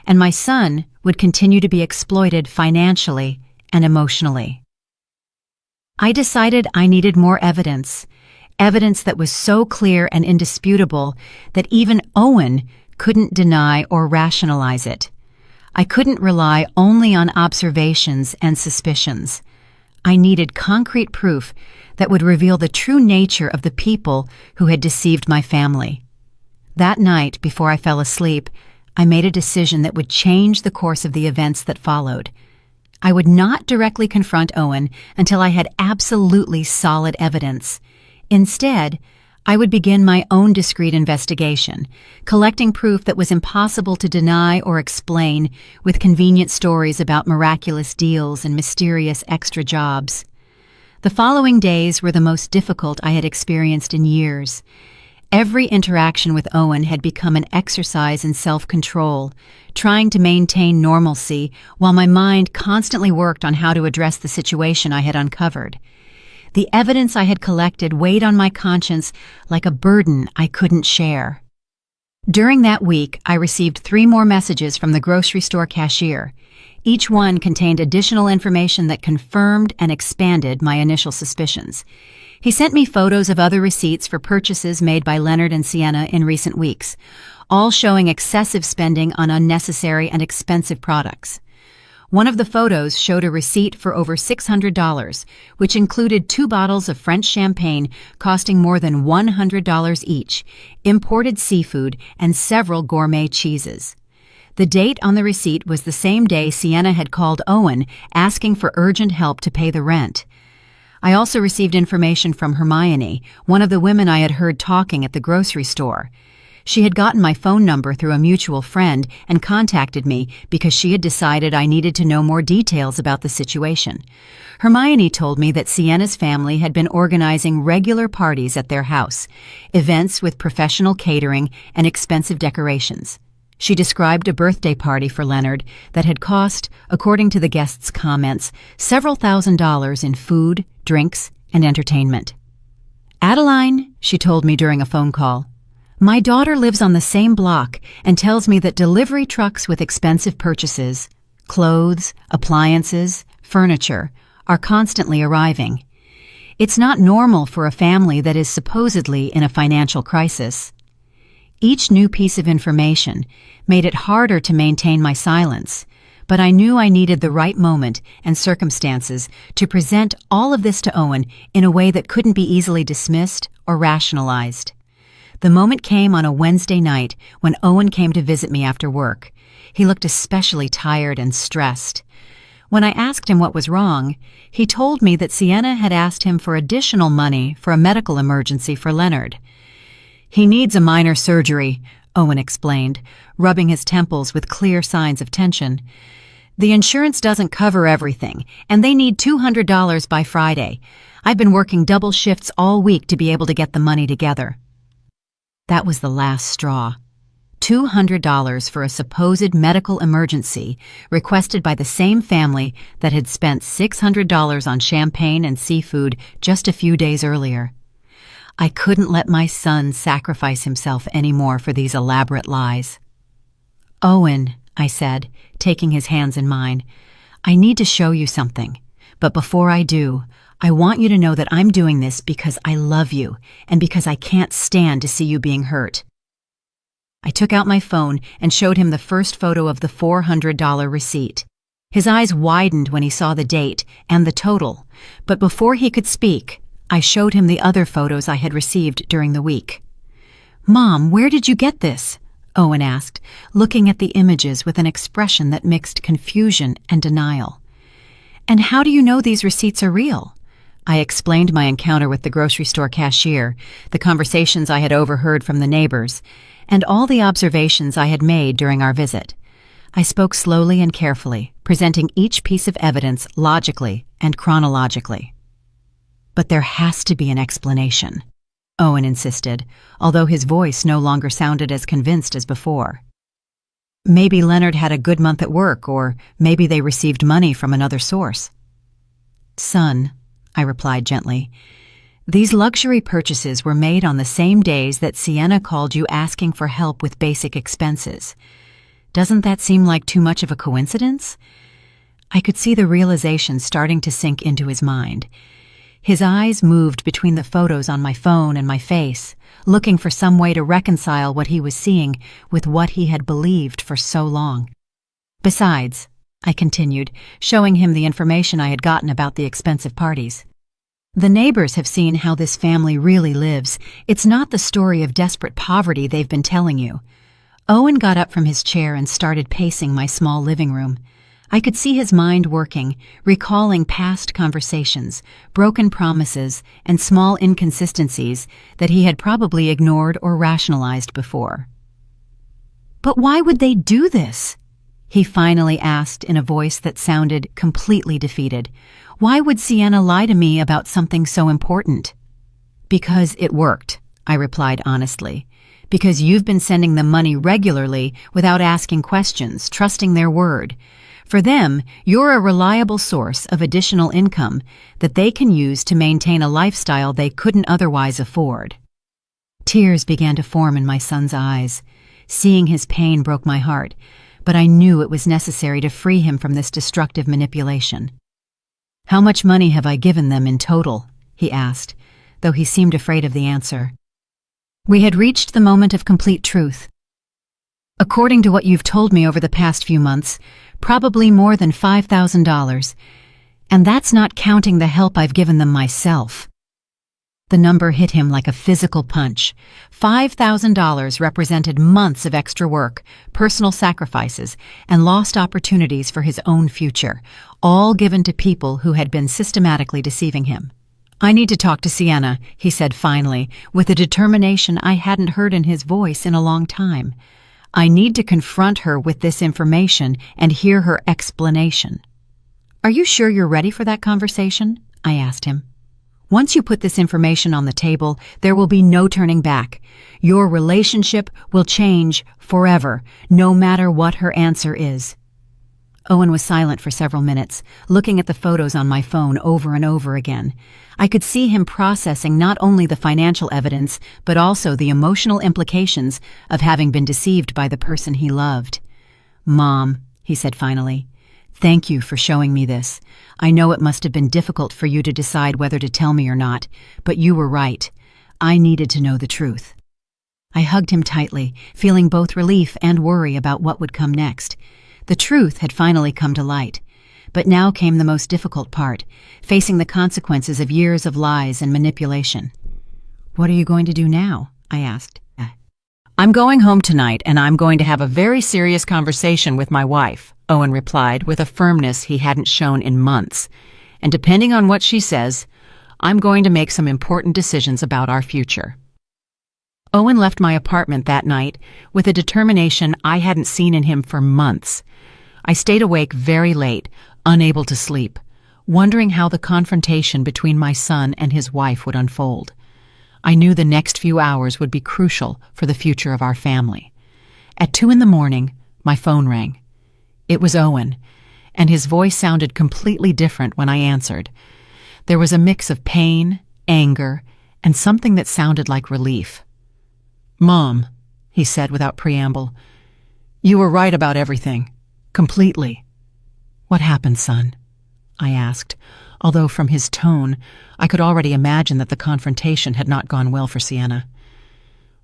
A: and my son would continue to be exploited financially and emotionally. I decided I needed more evidence that was so clear and indisputable that even Owen couldn't deny or rationalize it. I couldn't rely only on observations and suspicions. I needed concrete proof that would reveal the true nature of the people who had deceived my family. That night, before I fell asleep, I made a decision that would change the course of the events that followed. I would not directly confront Owen until I had absolutely solid evidence. Instead, I would begin my own discreet investigation, collecting proof that was impossible to deny or explain with convenient stories about miraculous deals and mysterious extra jobs. The following days were the most difficult I had experienced in years. Every interaction with Owen had become an exercise in self-control, trying to maintain normalcy while my mind constantly worked on how to address the situation I had uncovered. The evidence I had collected weighed on my conscience like a burden I couldn't share. During that week, I received 3 more messages from the grocery store cashier. Each one contained additional information that confirmed and expanded my initial suspicions. He sent me photos of other receipts for purchases made by Leonard and Sienna in recent weeks, all showing excessive spending on unnecessary and expensive products. One of the photos showed a receipt for over $600, which included 2 bottles of French champagne costing more than $100 each, imported seafood, and several gourmet cheeses. The date on the receipt was the same day Sienna had called Owen asking for urgent help to pay the rent. I also received information from Hermione, one of the women I had heard talking at the grocery store. She had gotten my phone number through a mutual friend and contacted me because she had decided I needed to know more details about the situation. Hermione told me that Sienna's family had been organizing regular parties at their house, events with professional catering and expensive decorations. She described a birthday party for Leonard that had cost, according to the guests' comments, several $1,000s in food, drinks, and entertainment. "Adeline," she told me during a phone call, "my daughter lives on the same block and tells me that delivery trucks with expensive purchases, clothes, appliances, furniture, are constantly arriving. It's not normal for a family that is supposedly in a financial crisis." Each new piece of information made it harder to maintain my silence, but I knew I needed the right moment and circumstances to present all of this to Owen in a way that couldn't be easily dismissed or rationalized. The moment came on a Wednesday night when Owen came to visit me after work. He looked especially tired and stressed. When I asked him what was wrong, he told me that Sienna had asked him for additional money for a medical emergency for Leonard. "He needs a minor surgery," Owen explained, rubbing his temples with clear signs of tension. "The insurance doesn't cover everything, and they need $200 by Friday. I've been working double shifts all week to be able to get the money together." That was the last straw. $200 for a supposed medical emergency requested by the same family that had spent $600 on champagne and seafood just a few days earlier. I couldn't let my son sacrifice himself anymore for these elaborate lies. "Owen," I said, taking his hands in mine, "I need to show you something, but before I do, I want you to know that I'm doing this because I love you and because I can't stand to see you being hurt." I took out my phone and showed him the first photo of the $400 receipt. His eyes widened when he saw the date and the total, but before he could speak, I showed him the other photos I had received during the week. "Mom, where did you get this?" Owen asked, looking at the images with an expression that mixed confusion and denial. "And how do you know these receipts are real?" I explained my encounter with the grocery store cashier, the conversations I had overheard from the neighbors, and all the observations I had made during our visit. I spoke slowly and carefully, presenting each piece of evidence logically and chronologically. "But there has to be an explanation," Owen insisted, although his voice no longer sounded as convinced as before. "Maybe Leonard had a good month at work, or maybe they received money from another source." "Son," I replied gently, "these luxury purchases were made on the same days that Sienna called you asking for help with basic expenses. Doesn't that seem like too much of a coincidence?" I could see the realization starting to sink into his mind. His eyes moved between the photos on my phone and my face, looking for some way to reconcile what he was seeing with what he had believed for so long. "Besides," I continued, showing him the information I had gotten about the expensive parties, "the neighbors have seen how this family really lives. It's not the story of desperate poverty they've been telling you." Owen got up from his chair and started pacing my small living room. I could see his mind working, recalling past conversations, broken promises, and small inconsistencies that he had probably ignored or rationalized before. "But why would they do this?" he finally asked in a voice that sounded completely defeated. "Why would Sienna lie to me about something so important?" "Because it worked," I replied honestly. "Because you've been sending them money regularly without asking questions, trusting their word. For them, you're a reliable source of additional income that they can use to maintain a lifestyle they couldn't otherwise afford." Tears began to form in my son's eyes. Seeing his pain broke my heart, but I knew it was necessary to free him from this destructive manipulation. "How much money have I given them in total?" he asked, though he seemed afraid of the answer. We had reached the moment of complete truth. "According to what you've told me over the past few months, probably more than $5,000, and that's not counting the help I've given them myself." The number hit him like a physical punch. $5,000 represented months of extra work, personal sacrifices, and lost opportunities for his own future, all given to people who had been systematically deceiving him. "I need to talk to Sienna," he said finally, with a determination I hadn't heard in his voice in a long time. "I need to confront her with this information and hear her explanation." "Are you sure you're ready for that conversation?" I asked him. "Once you put this information on the table, there will be no turning back. Your relationship will change forever, no matter what her answer is." Owen was silent for several minutes, looking at the photos on my phone over and over again. I could see him processing not only the financial evidence, but also the emotional implications of having been deceived by the person he loved. "Mom," he said finally, "thank you for showing me this. I know it must have been difficult for you to decide whether to tell me or not, but you were right. I needed to know the truth." I hugged him tightly, feeling both relief and worry about what would come next. The truth had finally come to light. But now came the most difficult part, facing the consequences of years of lies and manipulation. "What are you going to do now?" I asked. "I'm going home tonight, and I'm going to have a very serious conversation with my wife," Owen replied with a firmness he hadn't shown in months. "And depending on what she says, I'm going to make some important decisions about our future." Owen left my apartment that night with a determination I hadn't seen in him for months. I stayed awake very late, unable to sleep, wondering how the confrontation between my son and his wife would unfold. I knew the next few hours would be crucial for the future of our family. At 2 a.m, my phone rang. It was Owen, and his voice sounded completely different when I answered. There was a mix of pain, anger, and something that sounded like relief. "Mom," he said without preamble, "you were right about everything. Completely." "What happened, son?" I asked, although from his tone, I could already imagine that the confrontation had not gone well for Sienna.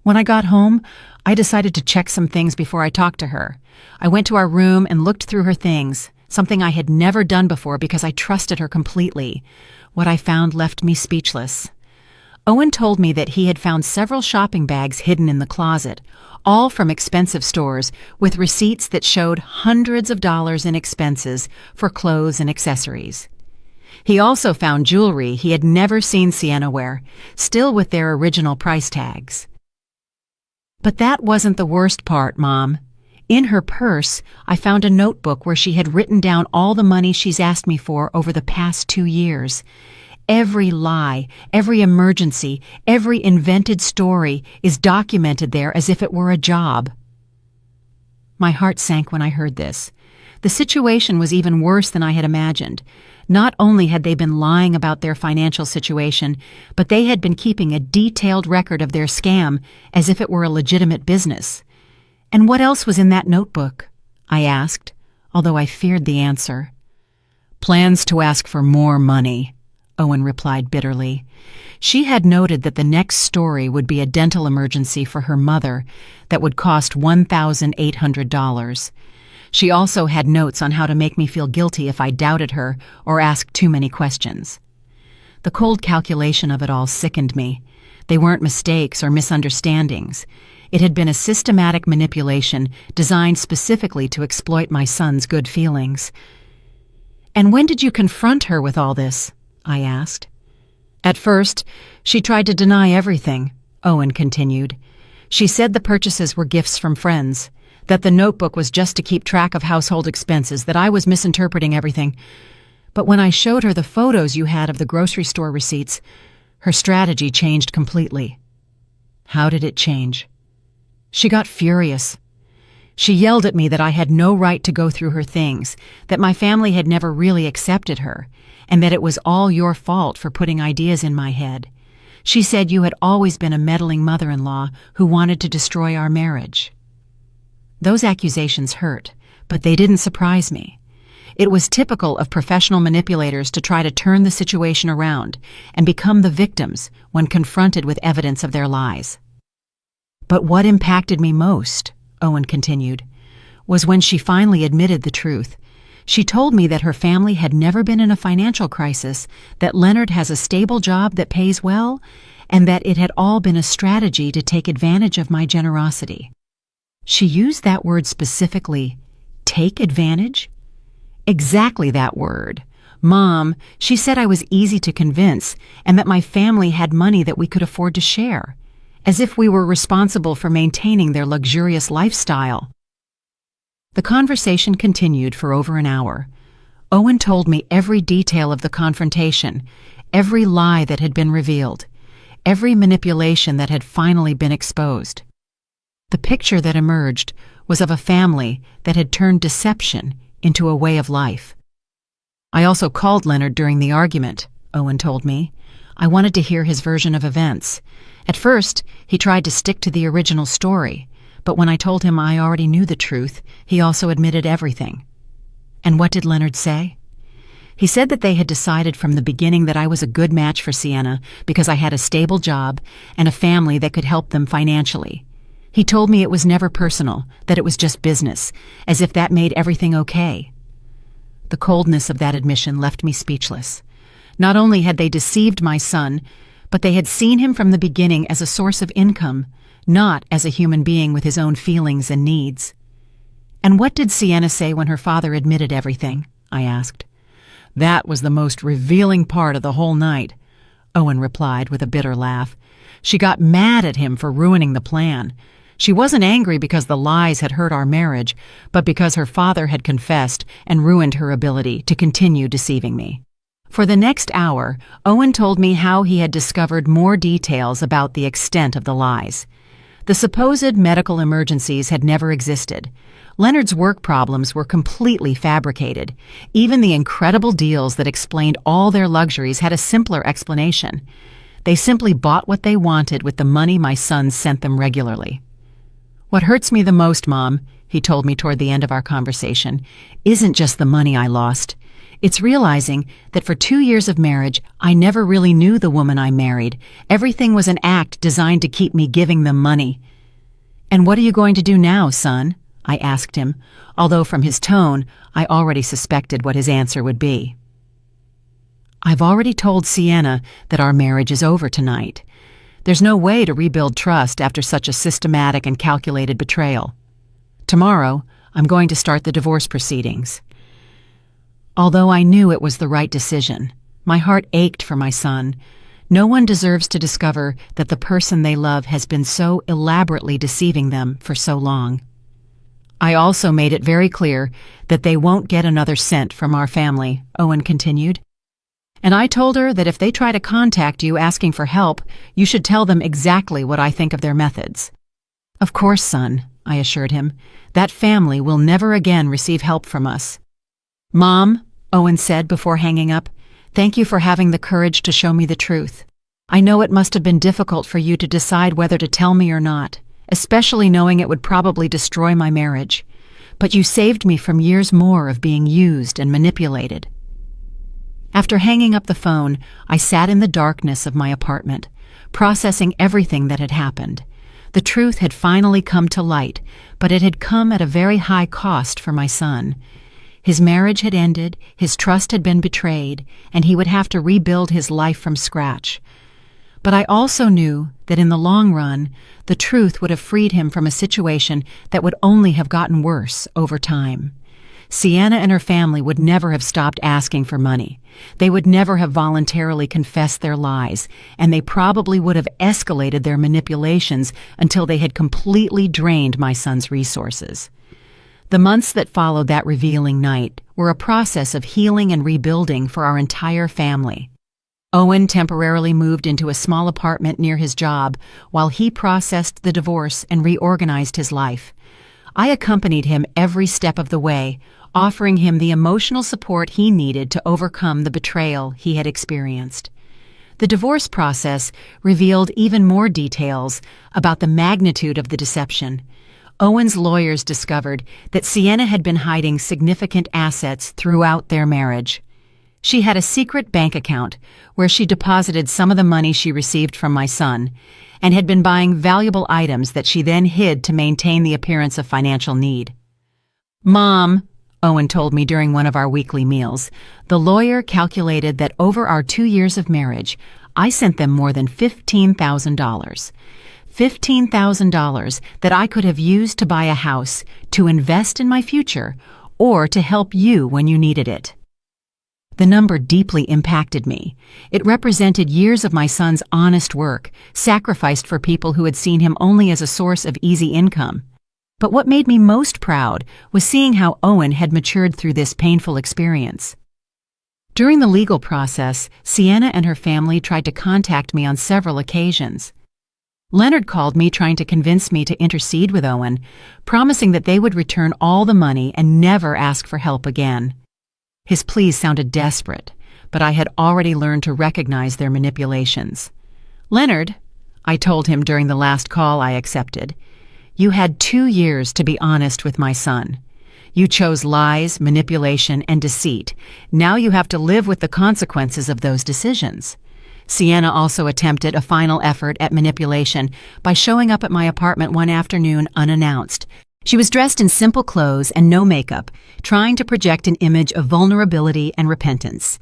A: When I got home, I decided to check some things before I talked to her. I went to our room and looked through her things, something I had never done before because I trusted her completely. What I found left me speechless. Owen told me that he had found several shopping bags hidden in the closet, all from expensive stores, with receipts that showed hundreds of dollars in expenses for clothes and accessories. He also found jewelry he had never seen Sienna wear, still with their original price tags. But that wasn't the worst part, Mom. In her purse, I found a notebook where she had written down all the money she's asked me for over the past 2 years. Every lie, every emergency, every invented story is documented there as if it were a job. My heart sank when I heard this. The situation was even worse than I had imagined. Not only had they been lying about their financial situation, but they had been keeping a detailed record of their scam as if it were a legitimate business. And what else was in that notebook? I asked, although I feared the answer. Plans to ask for more money, Owen replied bitterly. She had noted that the next story would be a dental emergency for her mother that would cost $1,800. She also had notes on how to make me feel guilty if I doubted her or asked too many questions. The cold calculation of it all sickened me. They weren't mistakes or misunderstandings. It had been a systematic manipulation designed specifically to exploit my son's good feelings. "And when did you confront her with all this?" I asked. "At first, she tried to deny everything," Owen continued. "She said the purchases were gifts from friends, that the notebook was just to keep track of household expenses, that I was misinterpreting everything. But when I showed her the photos you had of the grocery store receipts, her strategy changed completely." "How did it change?" "She got furious. She yelled at me that I had no right to go through her things, that my family had never really accepted her, and that it was all your fault for putting ideas in my head. She said you had always been a meddling mother-in-law who wanted to destroy our marriage." Those accusations hurt, but they didn't surprise me. It was typical of professional manipulators to try to turn the situation around and become the victims when confronted with evidence of their lies. "But what impacted me most," Owen continued, "was when she finally admitted the truth. She told me that her family had never been in a financial crisis, that Leonard has a stable job that pays well, and that it had all been a strategy to take advantage of my generosity." She used that word specifically, take advantage? Exactly that word. "Mom, she said I was easy to convince and that my family had money that we could afford to share, as if we were responsible for maintaining their luxurious lifestyle." The conversation continued for over an hour. Owen told me every detail of the confrontation, every lie that had been revealed, every manipulation that had finally been exposed. The picture that emerged was of a family that had turned deception into a way of life. "I also called Leonard during the argument," Owen told me. "I wanted to hear his version of events. At first, he tried to stick to the original story, but when I told him I already knew the truth, he also admitted everything." "And what did Leonard say?" "He said that they had decided from the beginning that I was a good match for Sienna because I had a stable job and a family that could help them financially. He told me it was never personal, that it was just business, as if that made everything okay." The coldness of that admission left me speechless. Not only had they deceived my son, but they had seen him from the beginning as a source of income, not as a human being with his own feelings and needs. "And what did Sienna say when her father admitted everything?" I asked. "That was the most revealing part of the whole night," Owen replied with a bitter laugh. "She got mad at him for ruining the plan. She wasn't angry because the lies had hurt our marriage, but because her father had confessed and ruined her ability to continue deceiving me." For the next hour, Owen told me how he had discovered more details about the extent of the lies. The supposed medical emergencies had never existed. Leonard's work problems were completely fabricated. Even the incredible deals that explained all their luxuries had a simpler explanation. They simply bought what they wanted with the money my son sent them regularly. "What hurts me the most, Mom," he told me toward the end of our conversation, "isn't just the money I lost. It's realizing that for 2 years of marriage, I never really knew the woman I married. Everything was an act designed to keep me giving them money. "And what are you going to do now, son?" I asked him, although from his tone, I already suspected what his answer would be. "I've already told Sienna that our marriage is over tonight. There's no way to rebuild trust after such a systematic and calculated betrayal. Tomorrow, I'm going to start the divorce proceedings." Although I knew it was the right decision, my heart ached for my son. No one deserves to discover that the person they love has been so elaborately deceiving them for so long. "I also made it very clear that they won't get another cent from our family," Owen continued. "And I told her that if they try to contact you asking for help, you should tell them exactly what I think of their methods." "Of course, son," I assured him. "That family will never again receive help from us." "Mom," Owen said before hanging up, "thank you for having the courage to show me the truth. I know it must have been difficult for you to decide whether to tell me or not, especially knowing it would probably destroy my marriage. But you saved me from years more of being used and manipulated." After hanging up the phone, I sat in the darkness of my apartment, processing everything that had happened. The truth had finally come to light, but it had come at a very high cost for my son. His marriage had ended, his trust had been betrayed, and he would have to rebuild his life from scratch. But I also knew that in the long run, the truth would have freed him from a situation that would only have gotten worse over time. Sienna and her family would never have stopped asking for money. They would never have voluntarily confessed their lies, and they probably would have escalated their manipulations until they had completely drained my son's resources. The months that followed that revealing night were a process of healing and rebuilding for our entire family. Owen temporarily moved into a small apartment near his job while he processed the divorce and reorganized his life. I accompanied him every step of the way, offering him the emotional support he needed to overcome the betrayal he had experienced. The divorce process revealed even more details about the magnitude of the deception. Owen's lawyers discovered that Sienna had been hiding significant assets throughout their marriage. She had a secret bank account where she deposited some of the money she received from my son and had been buying valuable items that she then hid to maintain the appearance of financial need. "Mom," Owen told me during one of our weekly meals, "the lawyer calculated that over our 2 years of marriage, I sent them more than $15,000. $15,000 that I could have used to buy a house, to invest in my future, or to help you when you needed it." The number deeply impacted me. It represented years of my son's honest work, sacrificed for people who had seen him only as a source of easy income. But what made me most proud was seeing how Owen had matured through this painful experience. During the legal process, Sienna and her family tried to contact me on several occasions. Leonard called me trying to convince me to intercede with Owen, promising that they would return all the money and never ask for help again. His pleas sounded desperate, but I had already learned to recognize their manipulations. "Leonard," I told him during the last call I accepted, "you had 2 years to be honest with my son. You chose lies, manipulation, and deceit. Now you have to live with the consequences of those decisions." Sienna also attempted a final effort at manipulation by showing up at my apartment one afternoon unannounced. She was dressed in simple clothes and no makeup, trying to project an image of vulnerability and repentance.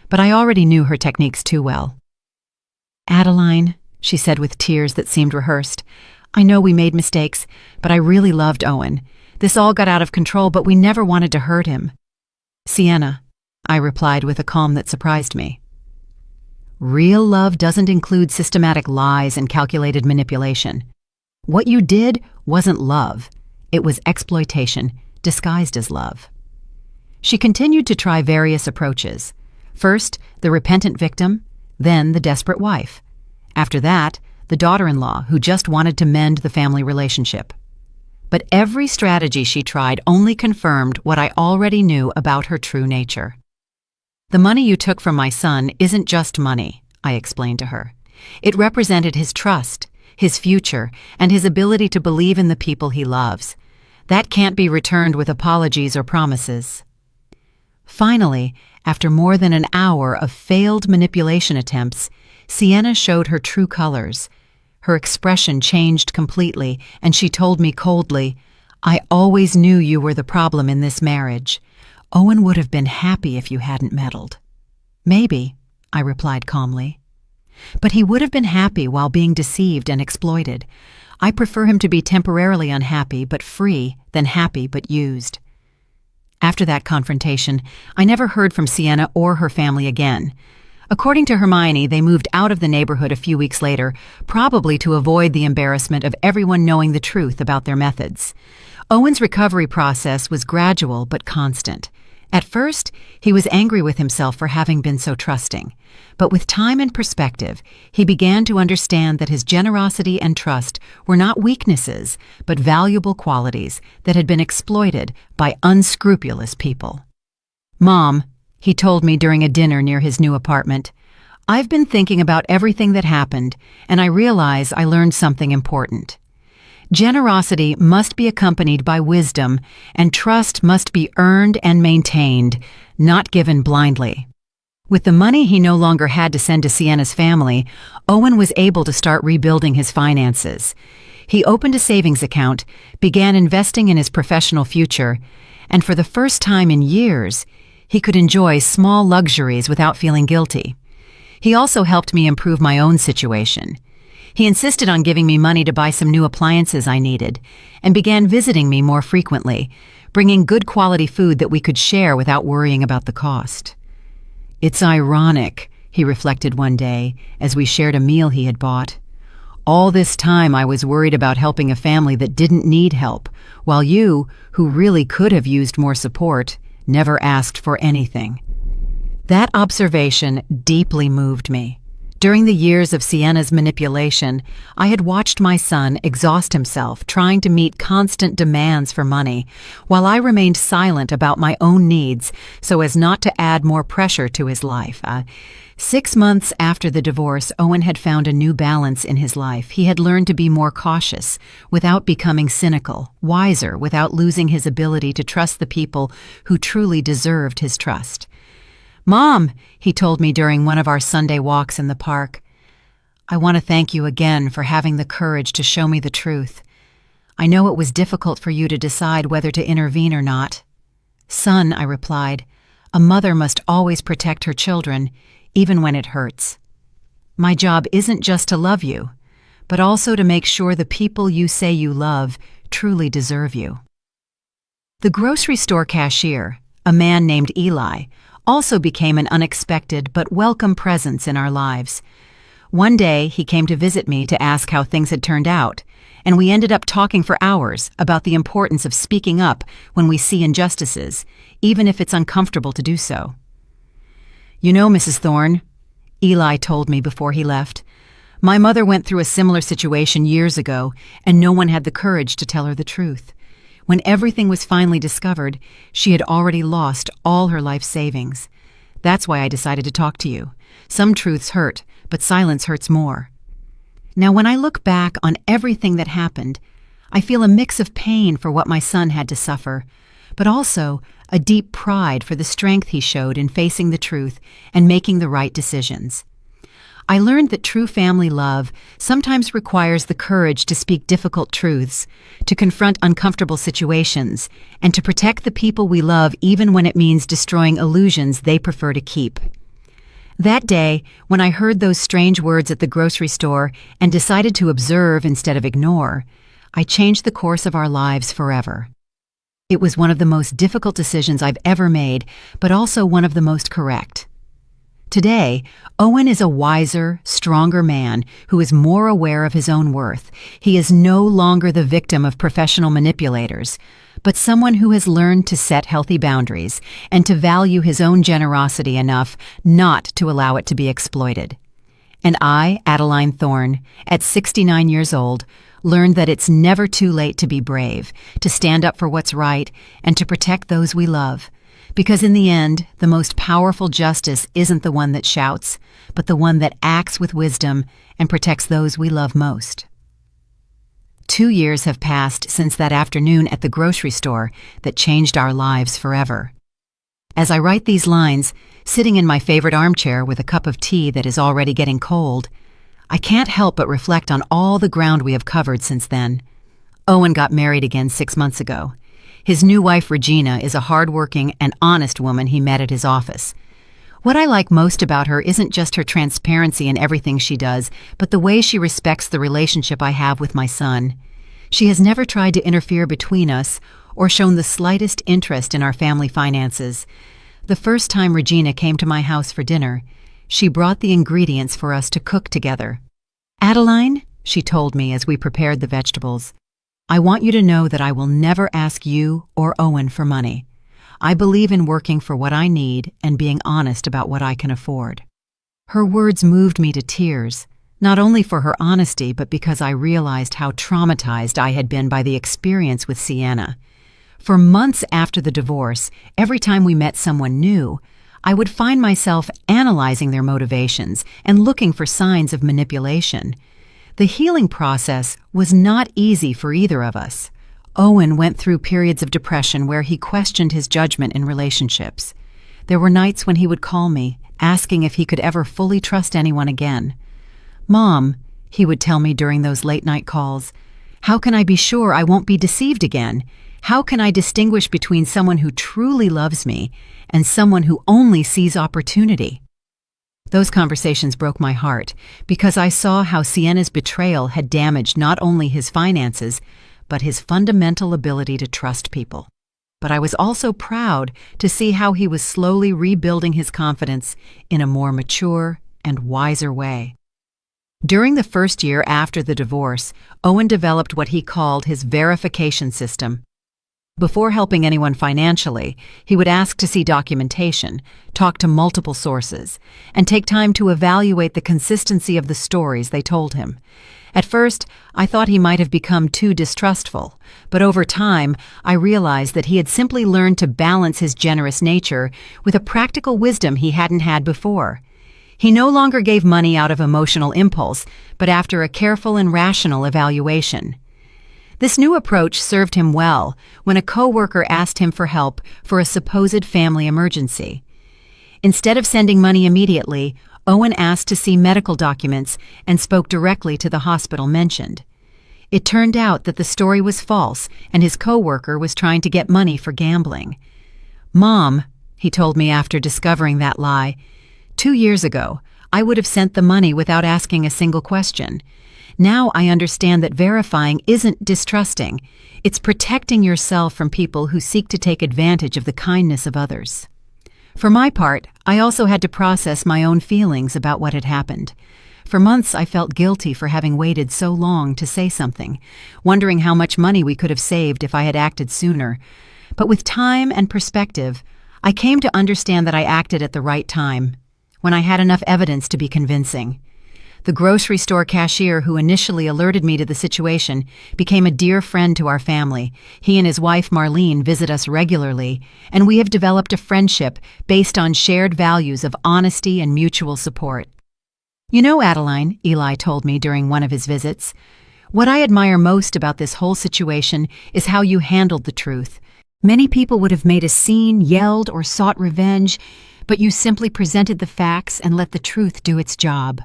A: But I already knew her techniques too well. "Adeline," she said with tears that seemed rehearsed, "I know we made mistakes, but I really loved Owen. This all got out of control, but we never wanted to hurt him." "Sienna," I replied with a calm that surprised me. "Real love doesn't include systematic lies and calculated manipulation. What you did wasn't love. It was exploitation, disguised as love." She continued to try various approaches. First, the repentant victim, then the desperate wife. After that, the daughter-in-law who just wanted to mend the family relationship. But every strategy she tried only confirmed what I already knew about her true nature. "The money you took from my son isn't just money," I explained to her. "It represented his trust, his future, and his ability to believe in the people he loves. That can't be returned with apologies or promises." Finally, after more than an hour of failed manipulation attempts, Sienna showed her true colors. Her expression changed completely, and she told me coldly, "I always knew you were the problem in this marriage. Owen would have been happy if you hadn't meddled." "Maybe," I replied calmly. "But he would have been happy while being deceived and exploited. I prefer him to be temporarily unhappy but free than happy but used." After that confrontation, I never heard from Sienna or her family again. According to Hermione, they moved out of the neighborhood a few weeks later, probably to avoid the embarrassment of everyone knowing the truth about their methods. Owen's recovery process was gradual but constant. At first, he was angry with himself for having been so trusting. But with time and perspective, he began to understand that his generosity and trust were not weaknesses, but valuable qualities that had been exploited by unscrupulous people. "Mom," he told me during a dinner near his new apartment, "I've been thinking about everything that happened, and I realize I learned something important. Generosity must be accompanied by wisdom, and trust must be earned and maintained, not given blindly." With the money he no longer had to send to Sienna's family, Owen was able to start rebuilding his finances. He opened a savings account, began investing in his professional future, and for the first time in years, he could enjoy small luxuries without feeling guilty. He also helped me improve my own situation. He insisted on giving me money to buy some new appliances I needed, and began visiting me more frequently, bringing good quality food that we could share without worrying about the cost. "It's ironic," he reflected one day, as we shared a meal he had bought. "All this time I was worried about helping a family that didn't need help, while you, who really could have used more support, never asked for anything." That observation deeply moved me. During the years of Sienna's manipulation, I had watched my son exhaust himself trying to meet constant demands for money, while I remained silent about my own needs so as not to add more pressure to his life. 6 months after the divorce, Owen had found a new balance in his life. He had learned to be more cautious without becoming cynical, wiser without losing his ability to trust the people who truly deserved his trust. "Mom," he told me during one of our Sunday walks in the park, "I want to thank you again for having the courage to show me the truth. I know it was difficult for you to decide whether to intervene or not." "Son," I replied, "a mother must always protect her children, even when it hurts. My job isn't just to love you, but also to make sure the people you say you love truly deserve you." The grocery store cashier, a man named Eli, also became an unexpected but welcome presence in our lives. One day, he came to visit me to ask how things had turned out, and we ended up talking for hours about the importance of speaking up when we see injustices, even if it's uncomfortable to do so. "You know, Mrs. Thorne," Eli told me before he left, "my mother went through a similar situation years ago, and no one had the courage to tell her the truth. When everything was finally discovered, she had already lost all her life savings. That's why I decided to talk to you. Some truths hurt, but silence hurts more." Now, when I look back on everything that happened, I feel a mix of pain for what my son had to suffer, but also a deep pride for the strength he showed in facing the truth and making the right decisions. I learned that true family love sometimes requires the courage to speak difficult truths, to confront uncomfortable situations, and to protect the people we love even when it means destroying illusions they prefer to keep. That day, when I heard those strange words at the grocery store and decided to observe instead of ignore, I changed the course of our lives forever. It was one of the most difficult decisions I've ever made, but also one of the most correct. Today, Owen is a wiser, stronger man who is more aware of his own worth. He is no longer the victim of professional manipulators, but someone who has learned to set healthy boundaries and to value his own generosity enough not to allow it to be exploited. And I, Adeline Thorne, at 69 years old, learned that it's never too late to be brave, to stand up for what's right, and to protect those we love. Because in the end, the most powerful justice isn't the one that shouts, but the one that acts with wisdom and protects those we love most. 2 years have passed since that afternoon at the grocery store that changed our lives forever. As I write these lines, sitting in my favorite armchair with a cup of tea that is already getting cold, I can't help but reflect on all the ground we have covered since then. Owen got married again 6 months ago. His new wife, Regina, is a hardworking and honest woman he met at his office. What I like most about her isn't just her transparency in everything she does, but the way she respects the relationship I have with my son. She has never tried to interfere between us or shown the slightest interest in our family finances. The first time Regina came to my house for dinner, she brought the ingredients for us to cook together. "Adeline," she told me as we prepared the vegetables, "I want you to know that I will never ask you or Owen for money. I believe in working for what I need and being honest about what I can afford." Her words moved me to tears, not only for her honesty, but because I realized how traumatized I had been by the experience with Sienna. For months after the divorce, every time we met someone new, I would find myself analyzing their motivations and looking for signs of manipulation. The healing process was not easy for either of us. Owen went through periods of depression where he questioned his judgment in relationships. There were nights when he would call me, asking if he could ever fully trust anyone again. "Mom," he would tell me during those late-night calls, "how can I be sure I won't be deceived again? How can I distinguish between someone who truly loves me and someone who only sees opportunity?" Those conversations broke my heart because I saw how Sienna's betrayal had damaged not only his finances, but his fundamental ability to trust people. But I was also proud to see how he was slowly rebuilding his confidence in a more mature and wiser way. During the first year after the divorce, Owen developed what he called his verification system. Before helping anyone financially, he would ask to see documentation, talk to multiple sources, and take time to evaluate the consistency of the stories they told him. At first, I thought he might have become too distrustful, but over time, I realized that he had simply learned to balance his generous nature with a practical wisdom he hadn't had before. He no longer gave money out of emotional impulse, but after a careful and rational evaluation. This new approach served him well when a coworker asked him for help for a supposed family emergency. Instead of sending money immediately, Owen asked to see medical documents and spoke directly to the hospital mentioned. It turned out that the story was false and his coworker was trying to get money for gambling. "Mom," he told me after discovering that lie, "2 years ago, I would have sent the money without asking a single question. Now I understand that verifying isn't distrusting. It's protecting yourself from people who seek to take advantage of the kindness of others." For my part, I also had to process my own feelings about what had happened. For months, I felt guilty for having waited so long to say something, wondering how much money we could have saved if I had acted sooner. But with time and perspective, I came to understand that I acted at the right time, when I had enough evidence to be convincing. The grocery store cashier who initially alerted me to the situation became a dear friend to our family. He and his wife Marlene visit us regularly, and we have developed a friendship based on shared values of honesty and mutual support. "You know, Adeline," Eli told me during one of his visits, "what I admire most about this whole situation is how you handled the truth. Many people would have made a scene, yelled, or sought revenge, but you simply presented the facts and let the truth do its job."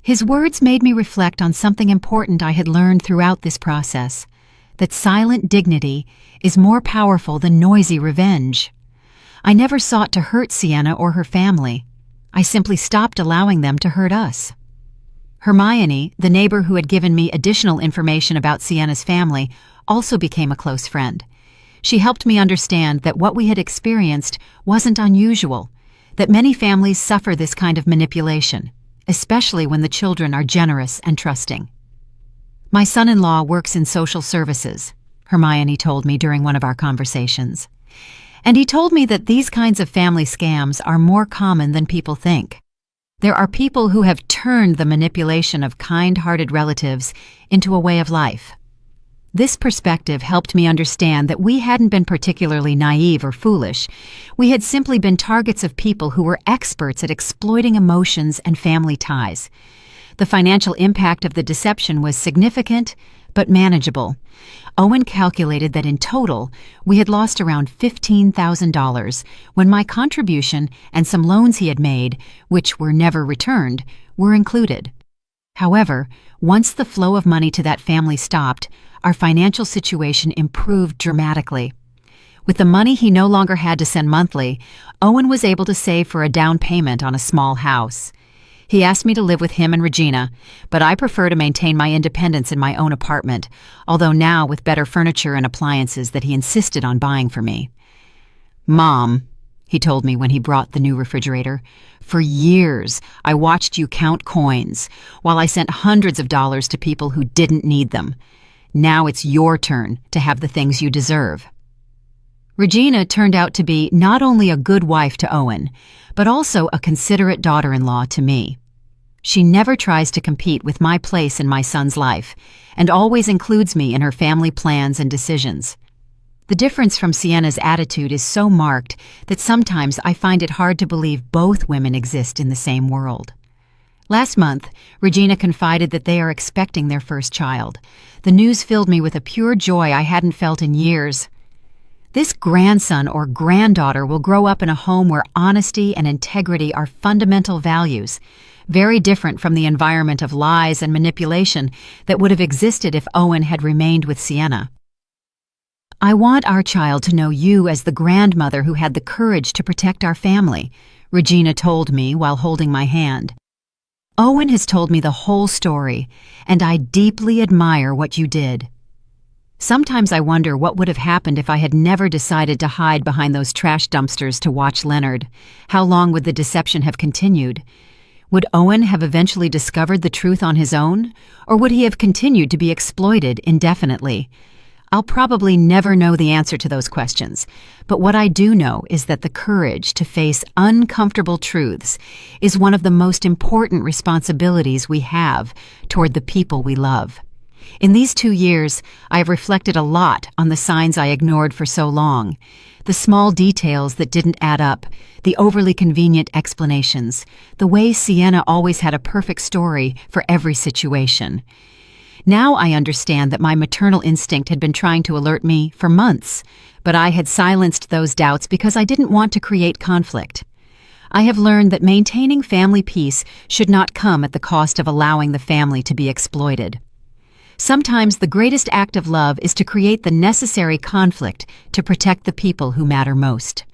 A: His words made me reflect on something important I had learned throughout this process, that silent dignity is more powerful than noisy revenge. I never sought to hurt Sienna or her family. I simply stopped allowing them to hurt us. Hermione, the neighbor who had given me additional information about Sienna's family, also became a close friend. She helped me understand that what we had experienced wasn't unusual, that many families suffer this kind of manipulation, especially when the children are generous and trusting. "My son-in-law works in social services," Hermione told me during one of our conversations. "And he told me that these kinds of family scams are more common than people think. There are people who have turned the manipulation of kind-hearted relatives into a way of life." This perspective helped me understand that we hadn't been particularly naive or foolish. We had simply been targets of people who were experts at exploiting emotions and family ties. The financial impact of the deception was significant, but manageable. Owen calculated that in total, we had lost around $15,000 when my contribution and some loans he had made, which were never returned, were included. However, once the flow of money to that family stopped, our financial situation improved dramatically. With the money he no longer had to send monthly, Owen was able to save for a down payment on a small house. He asked me to live with him and Regina, but I prefer to maintain my independence in my own apartment, although now with better furniture and appliances that he insisted on buying for me. "Mom," he told me when he brought the new refrigerator, "for years I watched you count coins while I sent hundreds of dollars to people who didn't need them. Now it's your turn to have the things you deserve." Regina turned out to be not only a good wife to Owen, but also a considerate daughter-in-law to me. She never tries to compete with my place in my son's life, and always includes me in her family plans and decisions. The difference from Sienna's attitude is so marked that sometimes I find it hard to believe both women exist in the same world. Last month, Regina confided that they are expecting their first child. The news filled me with a pure joy I hadn't felt in years. This grandson or granddaughter will grow up in a home where honesty and integrity are fundamental values, very different from the environment of lies and manipulation that would have existed if Owen had remained with Sienna. "I want our child to know you as the grandmother who had the courage to protect our family," Regina told me while holding my hand. "Owen has told me the whole story, and I deeply admire what you did. Sometimes I wonder what would have happened if I had never decided to hide behind those trash dumpsters to watch Leonard. How long would the deception have continued? Would Owen have eventually discovered the truth on his own, or would he have continued to be exploited indefinitely? I'll probably never know the answer to those questions, but what I do know is that the courage to face uncomfortable truths is one of the most important responsibilities we have toward the people we love. In these 2 years, I have reflected a lot on the signs I ignored for so long, the small details that didn't add up, the overly convenient explanations, the way Sienna always had a perfect story for every situation. Now I understand that my maternal instinct had been trying to alert me for months, but I had silenced those doubts because I didn't want to create conflict. I have learned that maintaining family peace should not come at the cost of allowing the family to be exploited. Sometimes the greatest act of love is to create the necessary conflict to protect the people who matter most.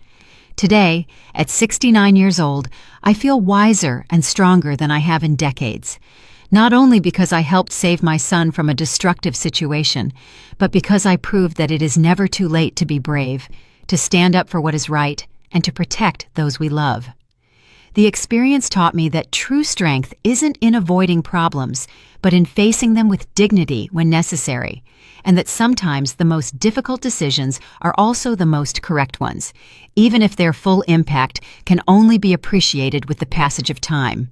A: Today, at 69 years old, I feel wiser and stronger than I have in decades, not only because I helped save my son from a destructive situation, but because I proved that it is never too late to be brave, to stand up for what is right, and to protect those we love. The experience taught me that true strength isn't in avoiding problems, but in facing them with dignity when necessary, and that sometimes the most difficult decisions are also the most correct ones, even if their full impact can only be appreciated with the passage of time.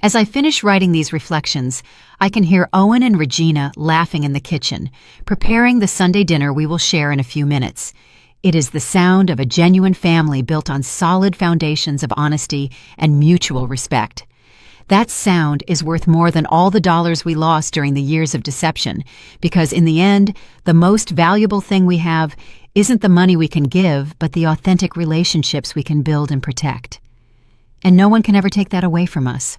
A: As I finish writing these reflections, I can hear Owen and Regina laughing in the kitchen, preparing the Sunday dinner we will share in a few minutes. It is the sound of a genuine family built on solid foundations of honesty and mutual respect. That sound is worth more than all the dollars we lost during the years of deception, because in the end, the most valuable thing we have isn't the money we can give, but the authentic relationships we can build and protect. And no one can ever take that away from us.